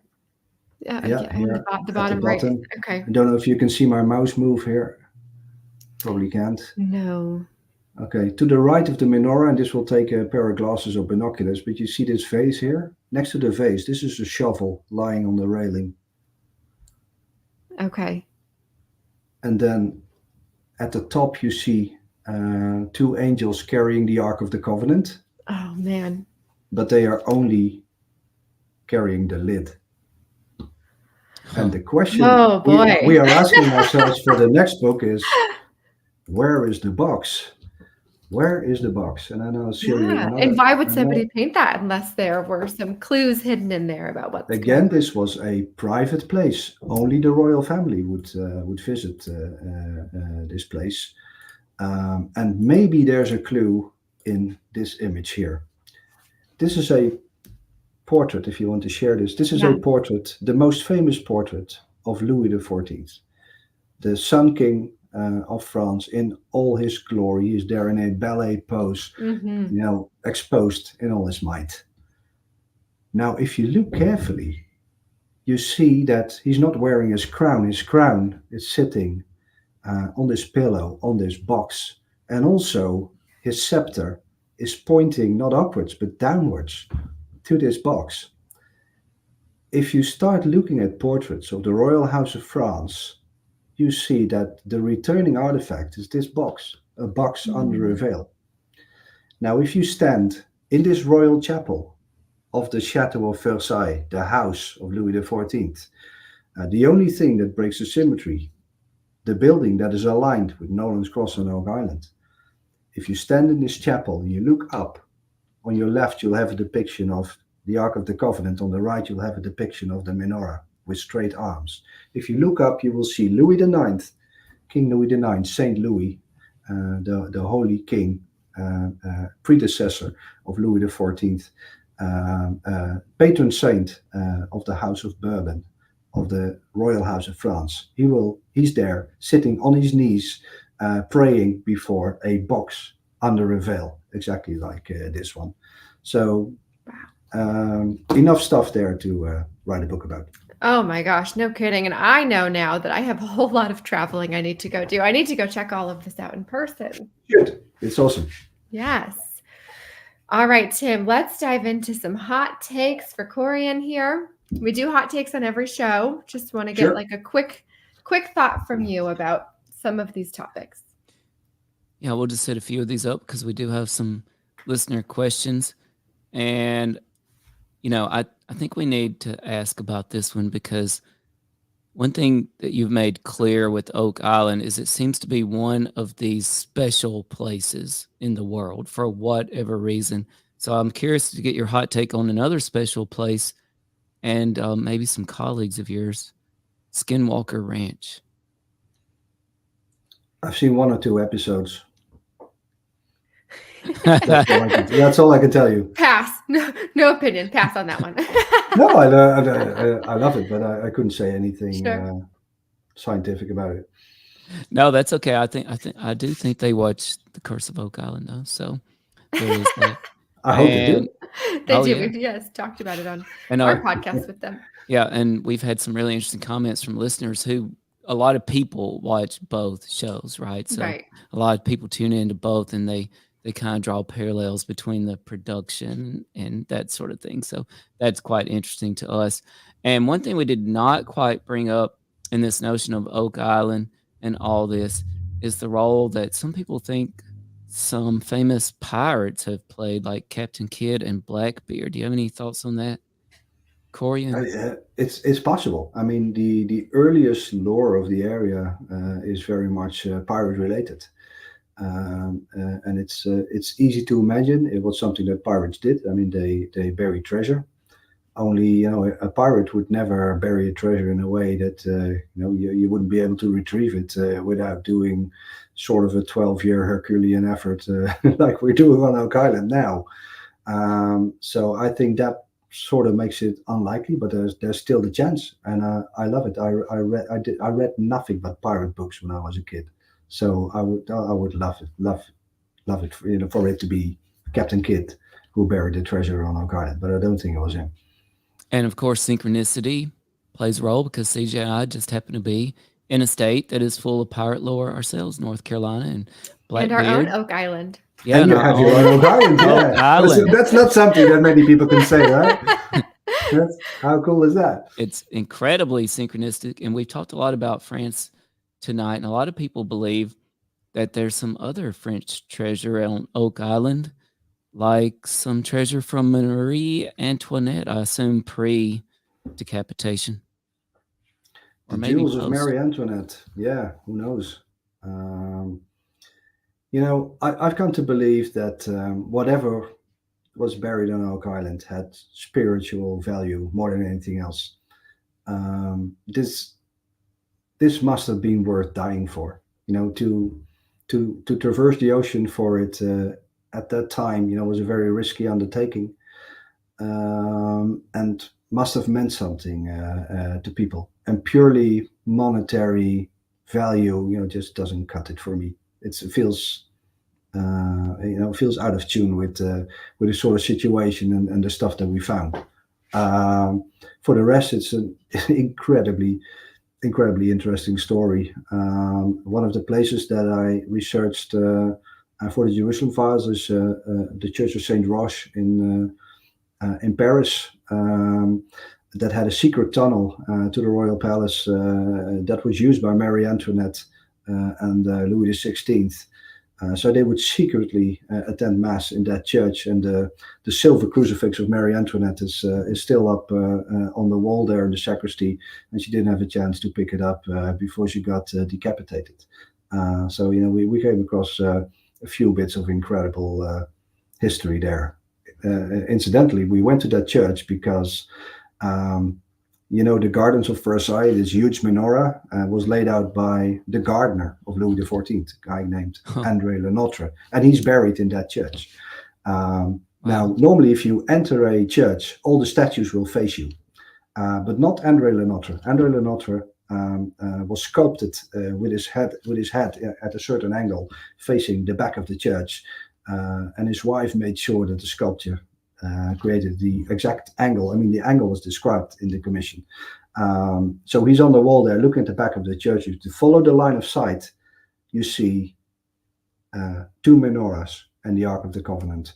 Yeah, here the bottom right. Okay. I don't know if you can see my mouse move here. Probably can't. No. Okay, to the right of the menorah, and this will take a pair of glasses or binoculars, but you see this vase here? Next to the vase, this is a shovel lying on the railing. Okay. And then at the top, you see two angels carrying the Ark of the Covenant. Oh, man. But they are only carrying the lid. And the question we are asking ourselves for the next book is, where is the box? Where is the box? And then I'll show you another. And why would somebody paint that unless there were some clues hidden in there about what's Again, this was a private place. Only the royal family would visit this place. And maybe there's a clue in this image here. This is a portrait, if you want to share this. This is a portrait, the most famous portrait of Louis XIV, the Sun King of France in all his glory. He is there in a ballet pose, exposed in all his might. Now, if you look carefully, you see that he's not wearing his crown. His crown is sitting on this pillow, on this box. And also his scepter is pointing not upwards, but downwards to this box. If you start looking at portraits of the Royal House of France, you see that the returning artifact is this box, a box under a veil. Now, if you stand in this royal chapel of the Chateau of Versailles, the house of Louis XIV, the only thing that breaks the symmetry, the building that is aligned with Nolan's Cross on Oak Island. If you stand in this chapel and you look up, on your left you'll have a depiction of the Ark of the Covenant. On the right you'll have a depiction of the menorah with straight arms. If you look up, you will see Louis IX, King Louis IX, Saint Louis, the Holy King, predecessor of Louis XIV, patron saint of the House of Bourbon, of the Royal House of France. He's there sitting on his knees, praying before a box under a veil, exactly like this one. So enough stuff there to write a book about. Oh my gosh, no kidding. And I know now that I have a whole lot of traveling I need to go do. I need to go check all of this out in person. Good. It's awesome. Yes. All right, Tim, let's dive into some hot takes for Corjan here. We do hot takes on every show. Just want to get like a quick thought from you about some of these topics. Yeah, we'll just set a few of these up because we do have some listener questions. And, you know, I think we need to ask about this one because one thing that you've made clear with Oak Island is it seems to be one of these special places in the world for whatever reason. So I'm curious to get your hot take on another special place and maybe some colleagues of yours, Skinwalker Ranch. I've seen 1 or 2 episodes. That's all I can tell you. Pass. No opinion. Pass on that one. No, I love it, but I couldn't say anything scientific about it. No, that's okay. I do think they watched The Curse of Oak Island, though. So there is that. I hope they do. They do. Yeah. We've talked about it on And our podcast with them. Yeah, and we've had some really interesting comments from listeners who a lot of people watch both shows, right? So a lot of people tune into both, and they kind of draw parallels between the production and that sort of thing. So that's quite interesting to us. And one thing we did not quite bring up in this notion of Oak Island and all this is the role that some people think some famous pirates have played, like Captain Kidd and Blackbeard. Do you have any thoughts on that, Corjan? It's possible. I mean, the earliest lore of the area is very much pirate related. And it's easy to imagine it was something that pirates did. I mean, they bury treasure. Only, a pirate would never bury a treasure in a way that you wouldn't be able to retrieve it without doing sort of a 12-year Herculean effort like we're doing on Oak Island now. So I think that sort of makes it unlikely, but there's still the chance, and I love it. I read nothing but pirate books when I was a kid. So I would love it for it to be Captain Kidd who buried the treasure on Oak Island, but I don't think it was him. And of course, synchronicity plays a role because CJ and I just happen to be in a state that is full of pirate lore ourselves, North Carolina and Blackbeard. And our own Oak Island. Yeah, and you have your own Oak Island. Oak Island. That's not something that many people can say, right? How cool is that? It's incredibly synchronistic, and we've talked a lot about France tonight, and a lot of people believe that there's some other French treasure on Oak Island, like some treasure from Marie Antoinette, I assume pre-decapitation. Or maybe jewels of Marie Antoinette. Yeah, who knows? I've come to believe that whatever was buried on Oak Island had spiritual value more than anything else. This must have been worth dying for, to traverse the ocean for it at that time, was a very risky undertaking, and must have meant something to people. And purely monetary value, just doesn't cut it for me. It feels, feels out of tune with the sort of situation and the stuff that we found. For the rest, it's an incredibly incredibly interesting story. One of the places that I researched for the Jerusalem files is the Church of Saint Roch in Paris. That had a secret tunnel to the royal palace that was used by Marie Antoinette and Louis XVI. So they would secretly attend mass in that church, and the silver crucifix of Marie Antoinette is still up on the wall there in the sacristy, and she didn't have a chance to pick it up before she got decapitated. So we came across a few bits of incredible history there. Incidentally, we went to that church because the gardens of Versailles, this huge menorah, was laid out by the gardener of Louis XIV, a guy named André Le Notre, and he's buried in that church. Now, normally, if you enter a church, all the statues will face you, but not André Le Notre. André Le Notre was sculpted with his head at a certain angle, facing the back of the church, and his wife made sure that the sculpture created the exact angle. I mean, the angle was described in the commission. So he's on the wall there, looking at the back of the church. If you follow the line of sight, you see two menorahs and the Ark of the Covenant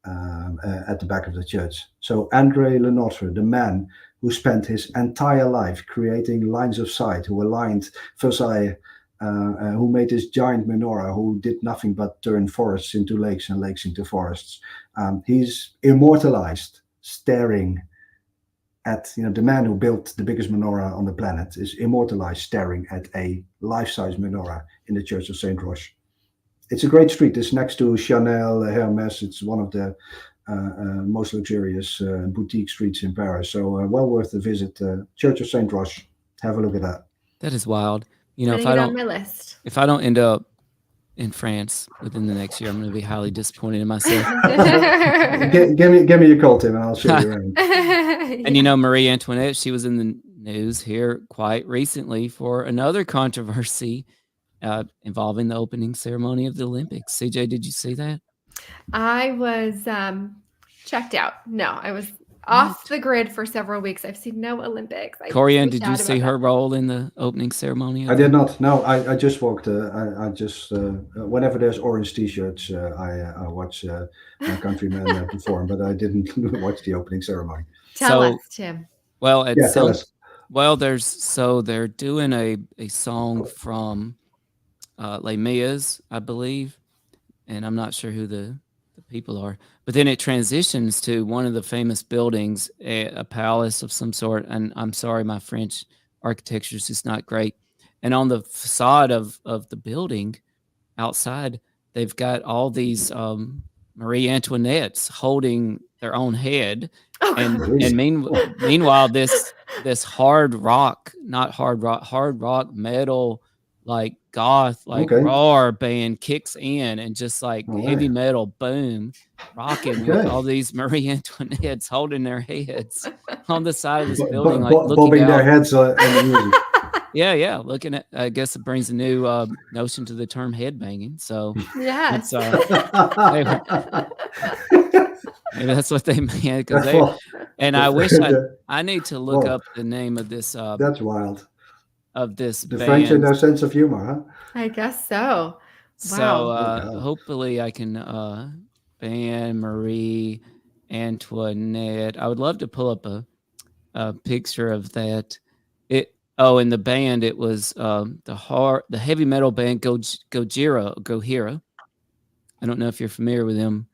at the back of the church. So André Le Notre, the man who spent his entire life creating lines of sight, who aligned Versailles, who made this giant menorah, who did nothing but turn forests into lakes and lakes into forests. He's immortalized, staring at, the man who built the biggest menorah on the planet is immortalized, staring at a life-size menorah in the Church of Saint Roch. It's a great street. It's next to Chanel, Hermes. It's one of the most luxurious boutique streets in Paris. So well worth a visit. Church of Saint Roch. Have a look at that. That is wild. Putting it on my list. If I don't end up in France within the next year, I'm going to be highly disappointed in myself. Give me a call, Tim, and I'll show you around. And Marie Antoinette, she was in the news here quite recently for another controversy involving the opening ceremony of the Olympics. CJ, did you see that? I was checked out. No, I was off the grid for several weeks. I've seen no Olympics. Corian, did you see her role in the opening ceremony? I did not. No, I just walked. I just whenever there's orange T-shirts, I watch my countrymen perform, but I didn't watch the opening ceremony. Tell us, Tim. Well, tell us. Well, they're doing a song from Les Mis, I believe, and I'm not sure who the people are, but then it transitions to one of the famous buildings, a palace of some sort. And I'm sorry, my French architecture is just not great. And on the facade of the building outside, they've got all these Marie Antoinettes holding their own head. And meanwhile, this hard rock metal, like goth, roar band kicks in and just like heavy metal boom, rocking with all these Marie Antoinettes holding their heads on the side of this building, like bobbing their heads on the music. Yeah. Looking at, I guess it brings a new notion to the term headbanging. So yes, maybe that's what they meant. I wish I need to look up the name of this. That's wild. Of this the band. French and their sense of humor, huh? I guess so. Wow. So hopefully I can band Marie Antoinette. I would love to pull up a picture of that. In the band it was the heavy metal band Gojira. I don't know if you're familiar with them,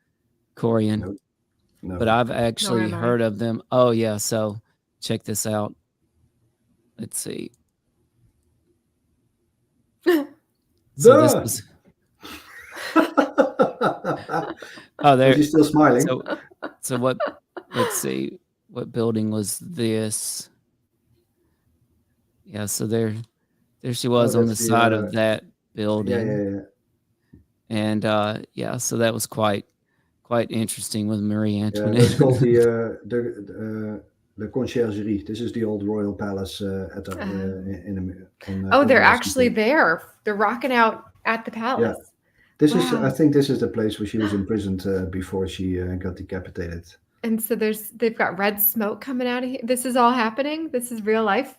Corian. No. But I've actually heard of them. Oh yeah, so check this out. Let's see. So this was. Oh, there. She's still smiling. So what? Let's see. What building was this? Yeah. So there she was on the side of that building. Yeah. And so that was quite interesting with Marie Antoinette. That's called the conciergerie. This is the old royal palace at they're actually there. They're rocking out at the palace. Yeah. This is, I think, this is the place where she was imprisoned before she got decapitated. And so they've got red smoke coming out of here. This is all happening. This is real life.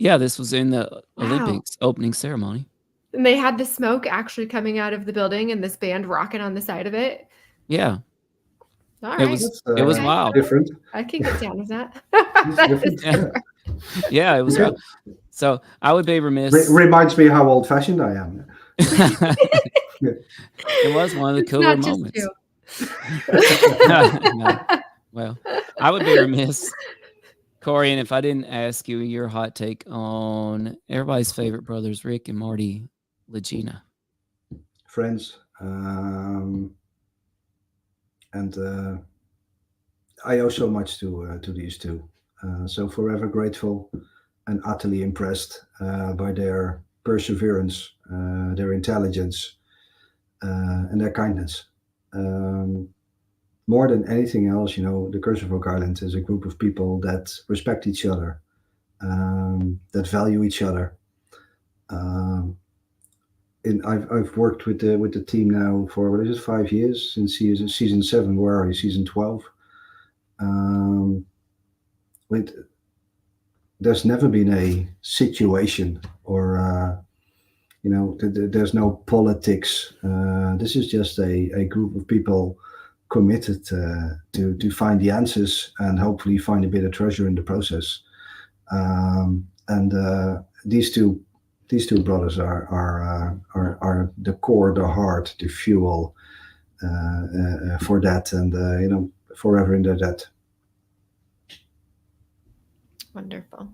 Yeah, this was in the Wow. Olympics opening ceremony. And they had the smoke actually coming out of the building and this band rocking on the side of it. Yeah, All it right. was it was Okay. wild. Different. I can get down with that. It's That is different. different. Yeah, it was Yeah. wild. So I would be remiss. Reminds me how old-fashioned I am. It was one of the It's cooler not just moments. you. No. Well, I would be remiss, Corjan, if I didn't ask you your hot take on everybody's favorite brothers, Rick and Marty Legina. Friends. And I owe so much to these two. So forever grateful and utterly impressed by their perseverance, their intelligence, and their kindness. More than anything else, the Curse of Oak Island is a group of people that respect each other, that value each other. I've worked with the team now for 5 years, since season 7. Where are you? Season 12. There's never been a situation or there's no politics. This is just a group of people committed to find the answers and hopefully find a bit of treasure in the process. And these two brothers are the core, the heart, the fuel for that, and forever in their debt. Wonderful.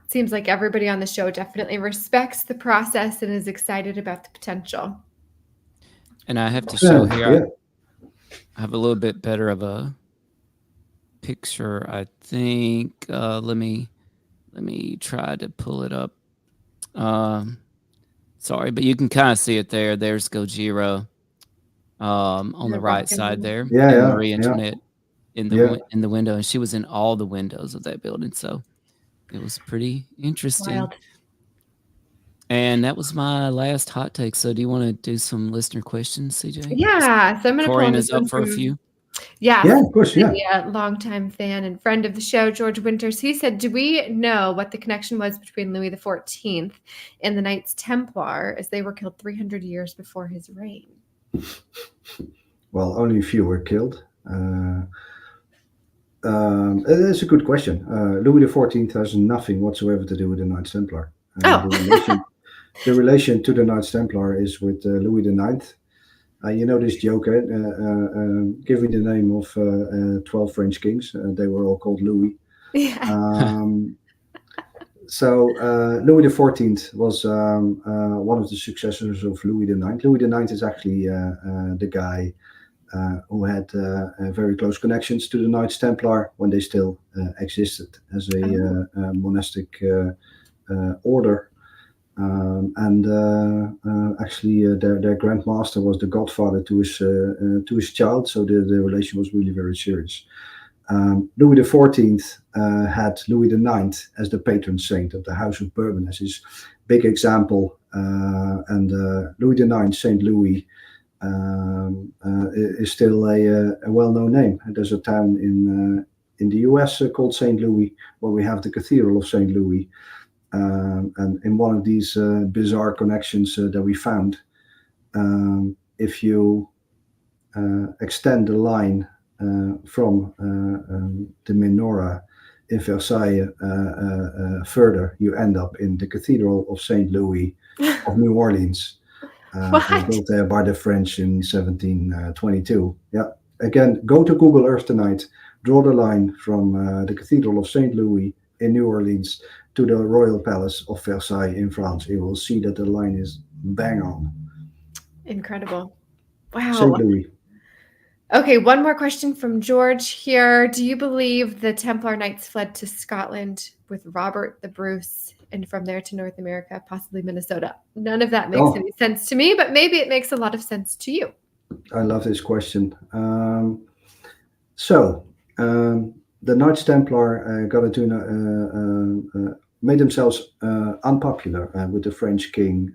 Seems like everybody on the show definitely respects the process and is excited about the potential. And I have to show here, Yeah. I have a little bit better of a picture, I think. Let me try to pull it up. Sorry, but you can kind of see it there. There's Gojira on the They're right rocking side them. there. Yeah, and yeah, Marie yeah. Antoinette in the window, and she was in all the windows of that building. So it was pretty interesting. Wild. And that was my last hot take. So do you want to do some listener questions, CJ? Yeah, so I'm going to pull Corjan this is up one for a from- few. Yes, Yeah, of course, yeah. the longtime fan and friend of the show, George Winters. He said, do we know what the connection was between Louis XIV and the Knights Templar, as they were killed 300 years before his reign? Well, only a few were killed. It's a good question. Louis XIV has nothing whatsoever to do with the Knights Templar. The relation to the Knights Templar is with Louis IX. This joke, giving the name of 12 French kings. They were all called Louis. Yeah. So Louis XIV was one of the successors of Louis IX. Louis IX is actually the guy who had very close connections to the Knights Templar when they still existed as a monastic order. Actually, their Grand Master was the godfather to his child, so the relation was really very serious. Louis XIV had Louis IX as the patron saint of the House of Bourbon as his big example, and Louis IX, Saint Louis, is still a well-known name. There's a town in the US called Saint Louis, where we have the Cathedral of Saint Louis. And in one of these bizarre connections that we found, if you extend the line from the menorah in Versailles further, you end up in the Cathedral of Saint Louis of New Orleans, built there by the French in 1722. Yeah, again, go to Google Earth tonight, draw the line from the Cathedral of Saint Louis in New Orleans to the Royal Palace of Versailles in France. You will see that the line is bang on. Incredible. Wow. St. Louis. Okay, one more question from George here. Do you believe the Templar Knights fled to Scotland with Robert the Bruce and from there to North America, possibly Minnesota? None of that makes any sense to me, but maybe it makes a lot of sense to you. I love this question. The Knights Templar made themselves unpopular with the French king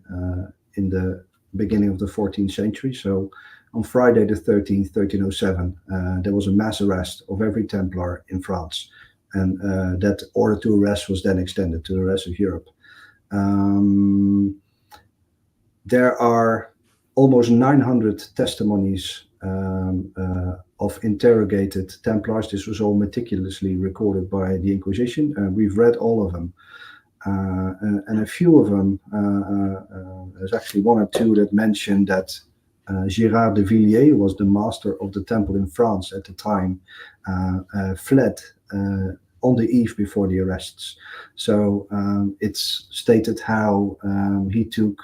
in the beginning of the 14th century. So on Friday the 13th, 1307, there was a mass arrest of every Templar in France. and that order to arrest was then extended to the rest of Europe. There are almost 900 testimonies of interrogated Templars. This was all meticulously recorded by the Inquisition. We've read all of them. And a few of them, there's actually one or two that mention that Gérard de Villiers, who was the master of the temple in France at the time, fled on the eve before the arrests. So it's stated how he took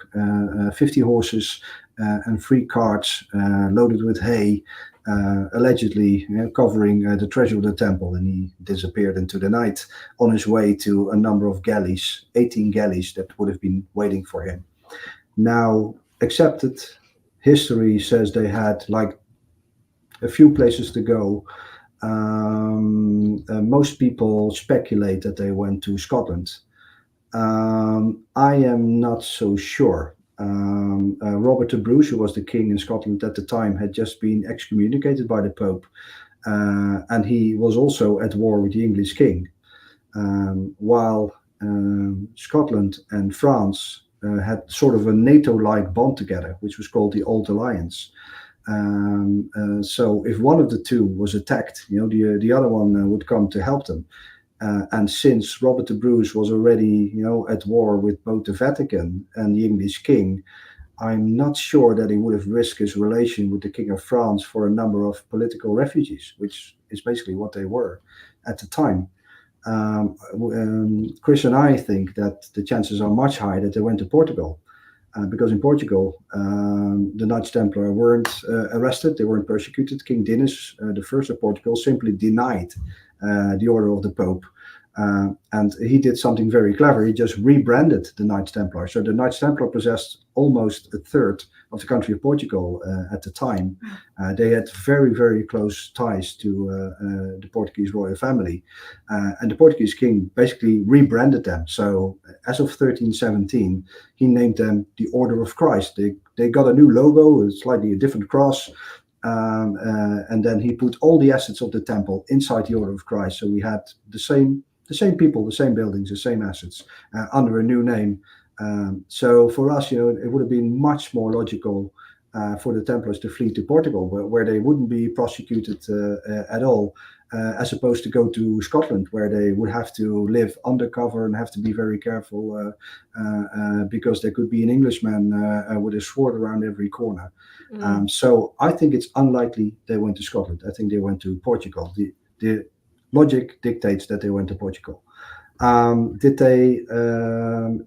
50 horses and 3 carts loaded with hay, allegedly covering the treasure of the temple, and he disappeared into the night on his way to a number of galleys, 18 galleys that would have been waiting for him. Now, accepted history says they had like a few places to go. Most people speculate that they went to Scotland. I am not so sure. Robert de Bruce, who was the king in Scotland at the time, had just been excommunicated by the Pope, and he was also at war with the English king, while Scotland and France had sort of a NATO-like bond together, which was called the Old Alliance. So if one of the two was attacked, the other one would come to help them. And since Robert de Bruce was already, at war with both the Vatican and the English king, I'm not sure that he would have risked his relation with the King of France for a number of political refugees, which is basically what they were at the time. Chris and I think that the chances are much higher that they went to Portugal. Because in Portugal, the Knights Templar weren't arrested, they weren't persecuted. King Dinis, the first of Portugal, simply denied the order of the Pope. And he did something very clever. He just rebranded the Knights Templar. So the Knights Templar possessed almost a third of the country of Portugal at the time. They had very, very close ties to the Portuguese royal family. And the Portuguese king basically rebranded them. So as of 1317, he named them the Order of Christ. They got a new logo, slightly a different cross. And then he put all the assets of the temple inside the Order of Christ. So we had the same people, the same buildings, the same assets under a new name. So for us, it would have been much more logical for the Templars to flee to Portugal, where they wouldn't be prosecuted at all, as opposed to go to Scotland, where they would have to live undercover and have to be very careful because there could be an Englishman with a sword around every corner. So I think it's unlikely they went to Scotland. I think they went to Portugal. The logic dictates that they went to Portugal. Did they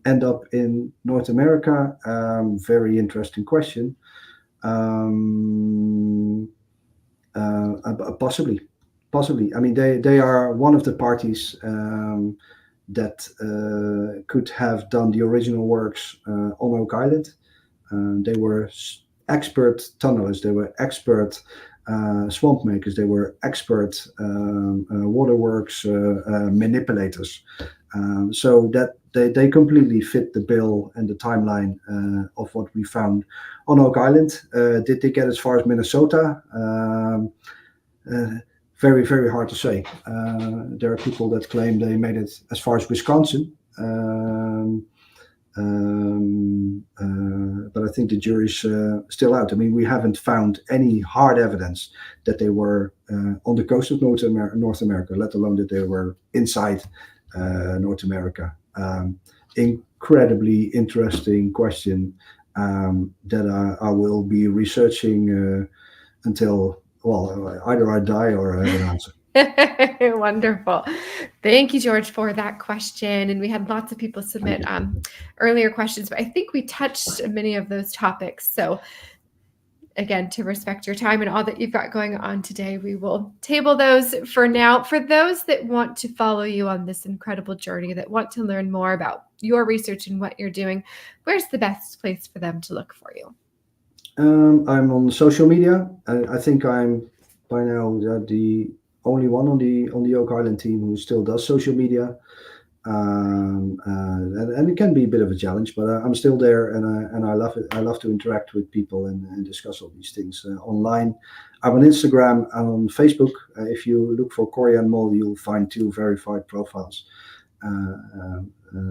end up in North America? Very interesting question. Possibly. I mean, they are one of the parties that could have done the original works on Oak Island. They were expert tunnelers. They were expert swamp makers. They were expert waterworks manipulators. So that they completely fit the bill and the timeline of what we found on Oak Island. Did they get as far as Minnesota? Very, very hard to say. There are people that claim they made it as far as Wisconsin. But I think the jury's still out. I mean, we haven't found any hard evidence that they were on the coast of North America, let alone that they were inside North America. Incredibly interesting question that I will be researching until, either I die or I have an answer. Wonderful. Thank you, George, for that question. And we had lots of people submit earlier questions, but I think we touched many of those topics. So again, to respect your time and all that you've got going on today, we will table those for now. For those that want to follow you on this incredible journey, that want to learn more about your research and what you're doing, where's the best place for them to look for you? I'm on social media. I think I'm by now the only one on the Oak Island team who still does social media. and it can be a bit of a challenge, but I'm still there, and I love it. I love to interact with people and discuss all these things online. I'm on Instagram, I'm on Facebook. If you look for Corjan Mol, you'll find 2 verified profiles.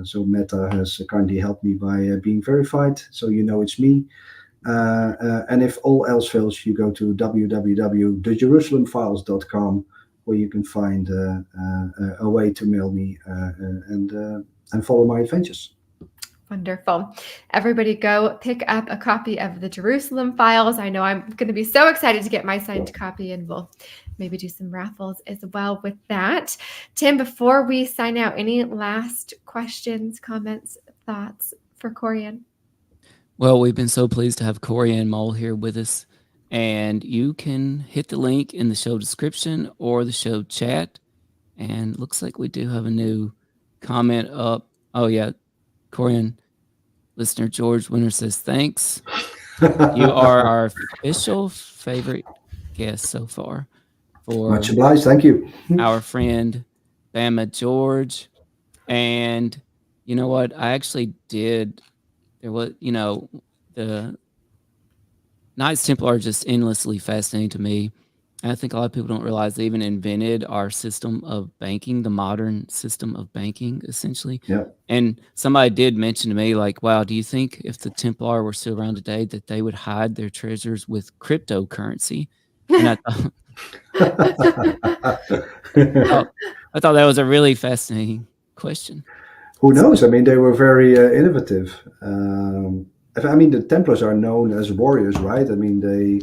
So Meta has kindly helped me by being verified, so you know it's me. And if all else fails, you go to www.thejerusalemfiles.com, where you can find a way to mail me and follow my adventures. Wonderful. Everybody go pick up a copy of the Jerusalem Files. I know I'm going to be so excited to get my signed copy, and we'll maybe do some raffles as well with that. Tim, before we sign out, any last questions, comments, thoughts for Corjan? Well, we've been so pleased to have Corjan Mol here with us, and you can hit the link in the show description or the show chat. And looks like we do have a new comment up. Oh yeah, Corjan, listener George Winter says, thanks. You are our official favorite guest so far. For much obliged, thank you. Our friend Bama George. And you know what? I actually did. There was, the Knights Templar are just endlessly fascinating to me. And I think a lot of people don't realize they even invented our system of banking, the modern system of banking, essentially. Yeah. And somebody did mention to me, like, wow, do you think if the Templar were still around today that they would hide their treasures with cryptocurrency? And I thought that was a really fascinating question. Who knows? I mean, they were very innovative. I mean, the Templars are known as warriors, right? I mean, they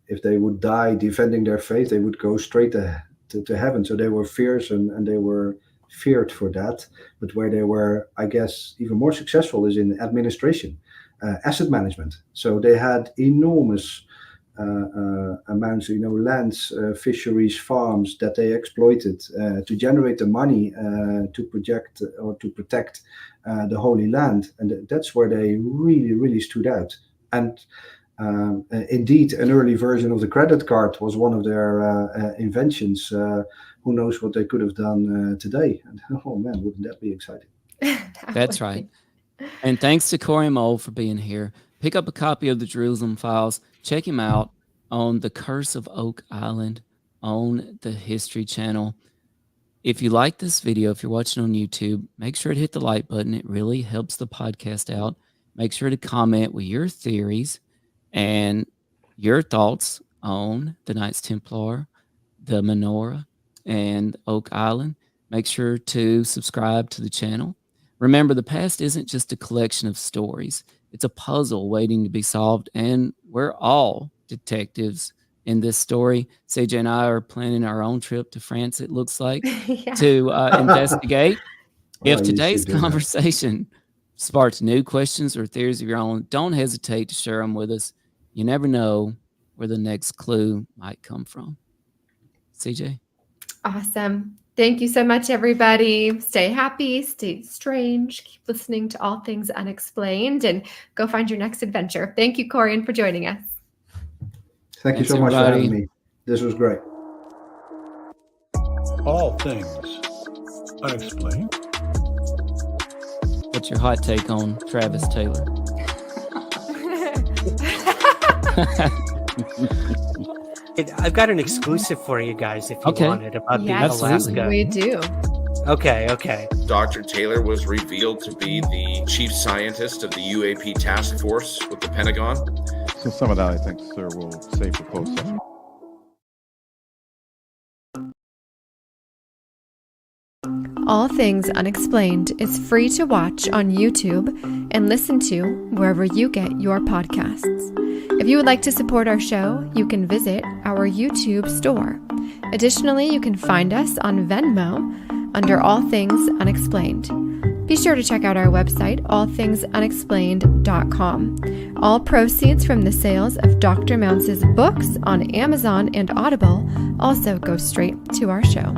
if they would die defending their faith, they would go straight to heaven. So they were fierce and they were feared for that. But where they were, I guess, even more successful is in administration, asset management. So they had enormous amounts, lands, fisheries, farms that they exploited to generate the money to project or to protect the Holy Land, and that's where they really, really stood out. And indeed, an early version of the credit card was one of their inventions. Who knows what they could have done today? And oh man, wouldn't that be exciting? That's right. And thanks to Corjan Mol for being here. Pick up a copy of the Jerusalem Files. Check him out on The Curse of Oak Island on the History Channel. If you like this video, if you're watching on YouTube, make sure to hit the like button. It really helps the podcast out. Make sure to comment with your theories and your thoughts on the Knights Templar, the Menorah, and Oak Island. Make sure to subscribe to the channel. Remember, the past isn't just a collection of stories. It's a puzzle waiting to be solved, and we're all detectives in this story. CJ and I are planning our own trip to France, it looks like, to investigate. If today's conversation sparks new questions or theories of your own, don't hesitate to share them with us. You never know where the next clue might come from. CJ? Awesome. Thank you so much, everybody. Stay happy, stay strange, keep listening to All Things Unexplained, and go find your next adventure. Thank you, Corjan, for joining us. Thank you so much for having me. This was great. All Things Unexplained. What's your hot take on Travis Taylor? I've got an exclusive for you guys if you want it about the Alaska. We do. Okay. Dr. Taylor was revealed to be the chief scientist of the UAP task force with the Pentagon. So some of that, I think, sir, will save for closed session. All Things Unexplained is free to watch on YouTube and listen to wherever you get your podcasts. If you would like to support our show, you can visit our YouTube store. Additionally, you can find us on Venmo under All Things Unexplained. Be sure to check out our website, allthingsunexplained.com. All proceeds from the sales of Dr. Mounce's books on Amazon and Audible also go straight to our show.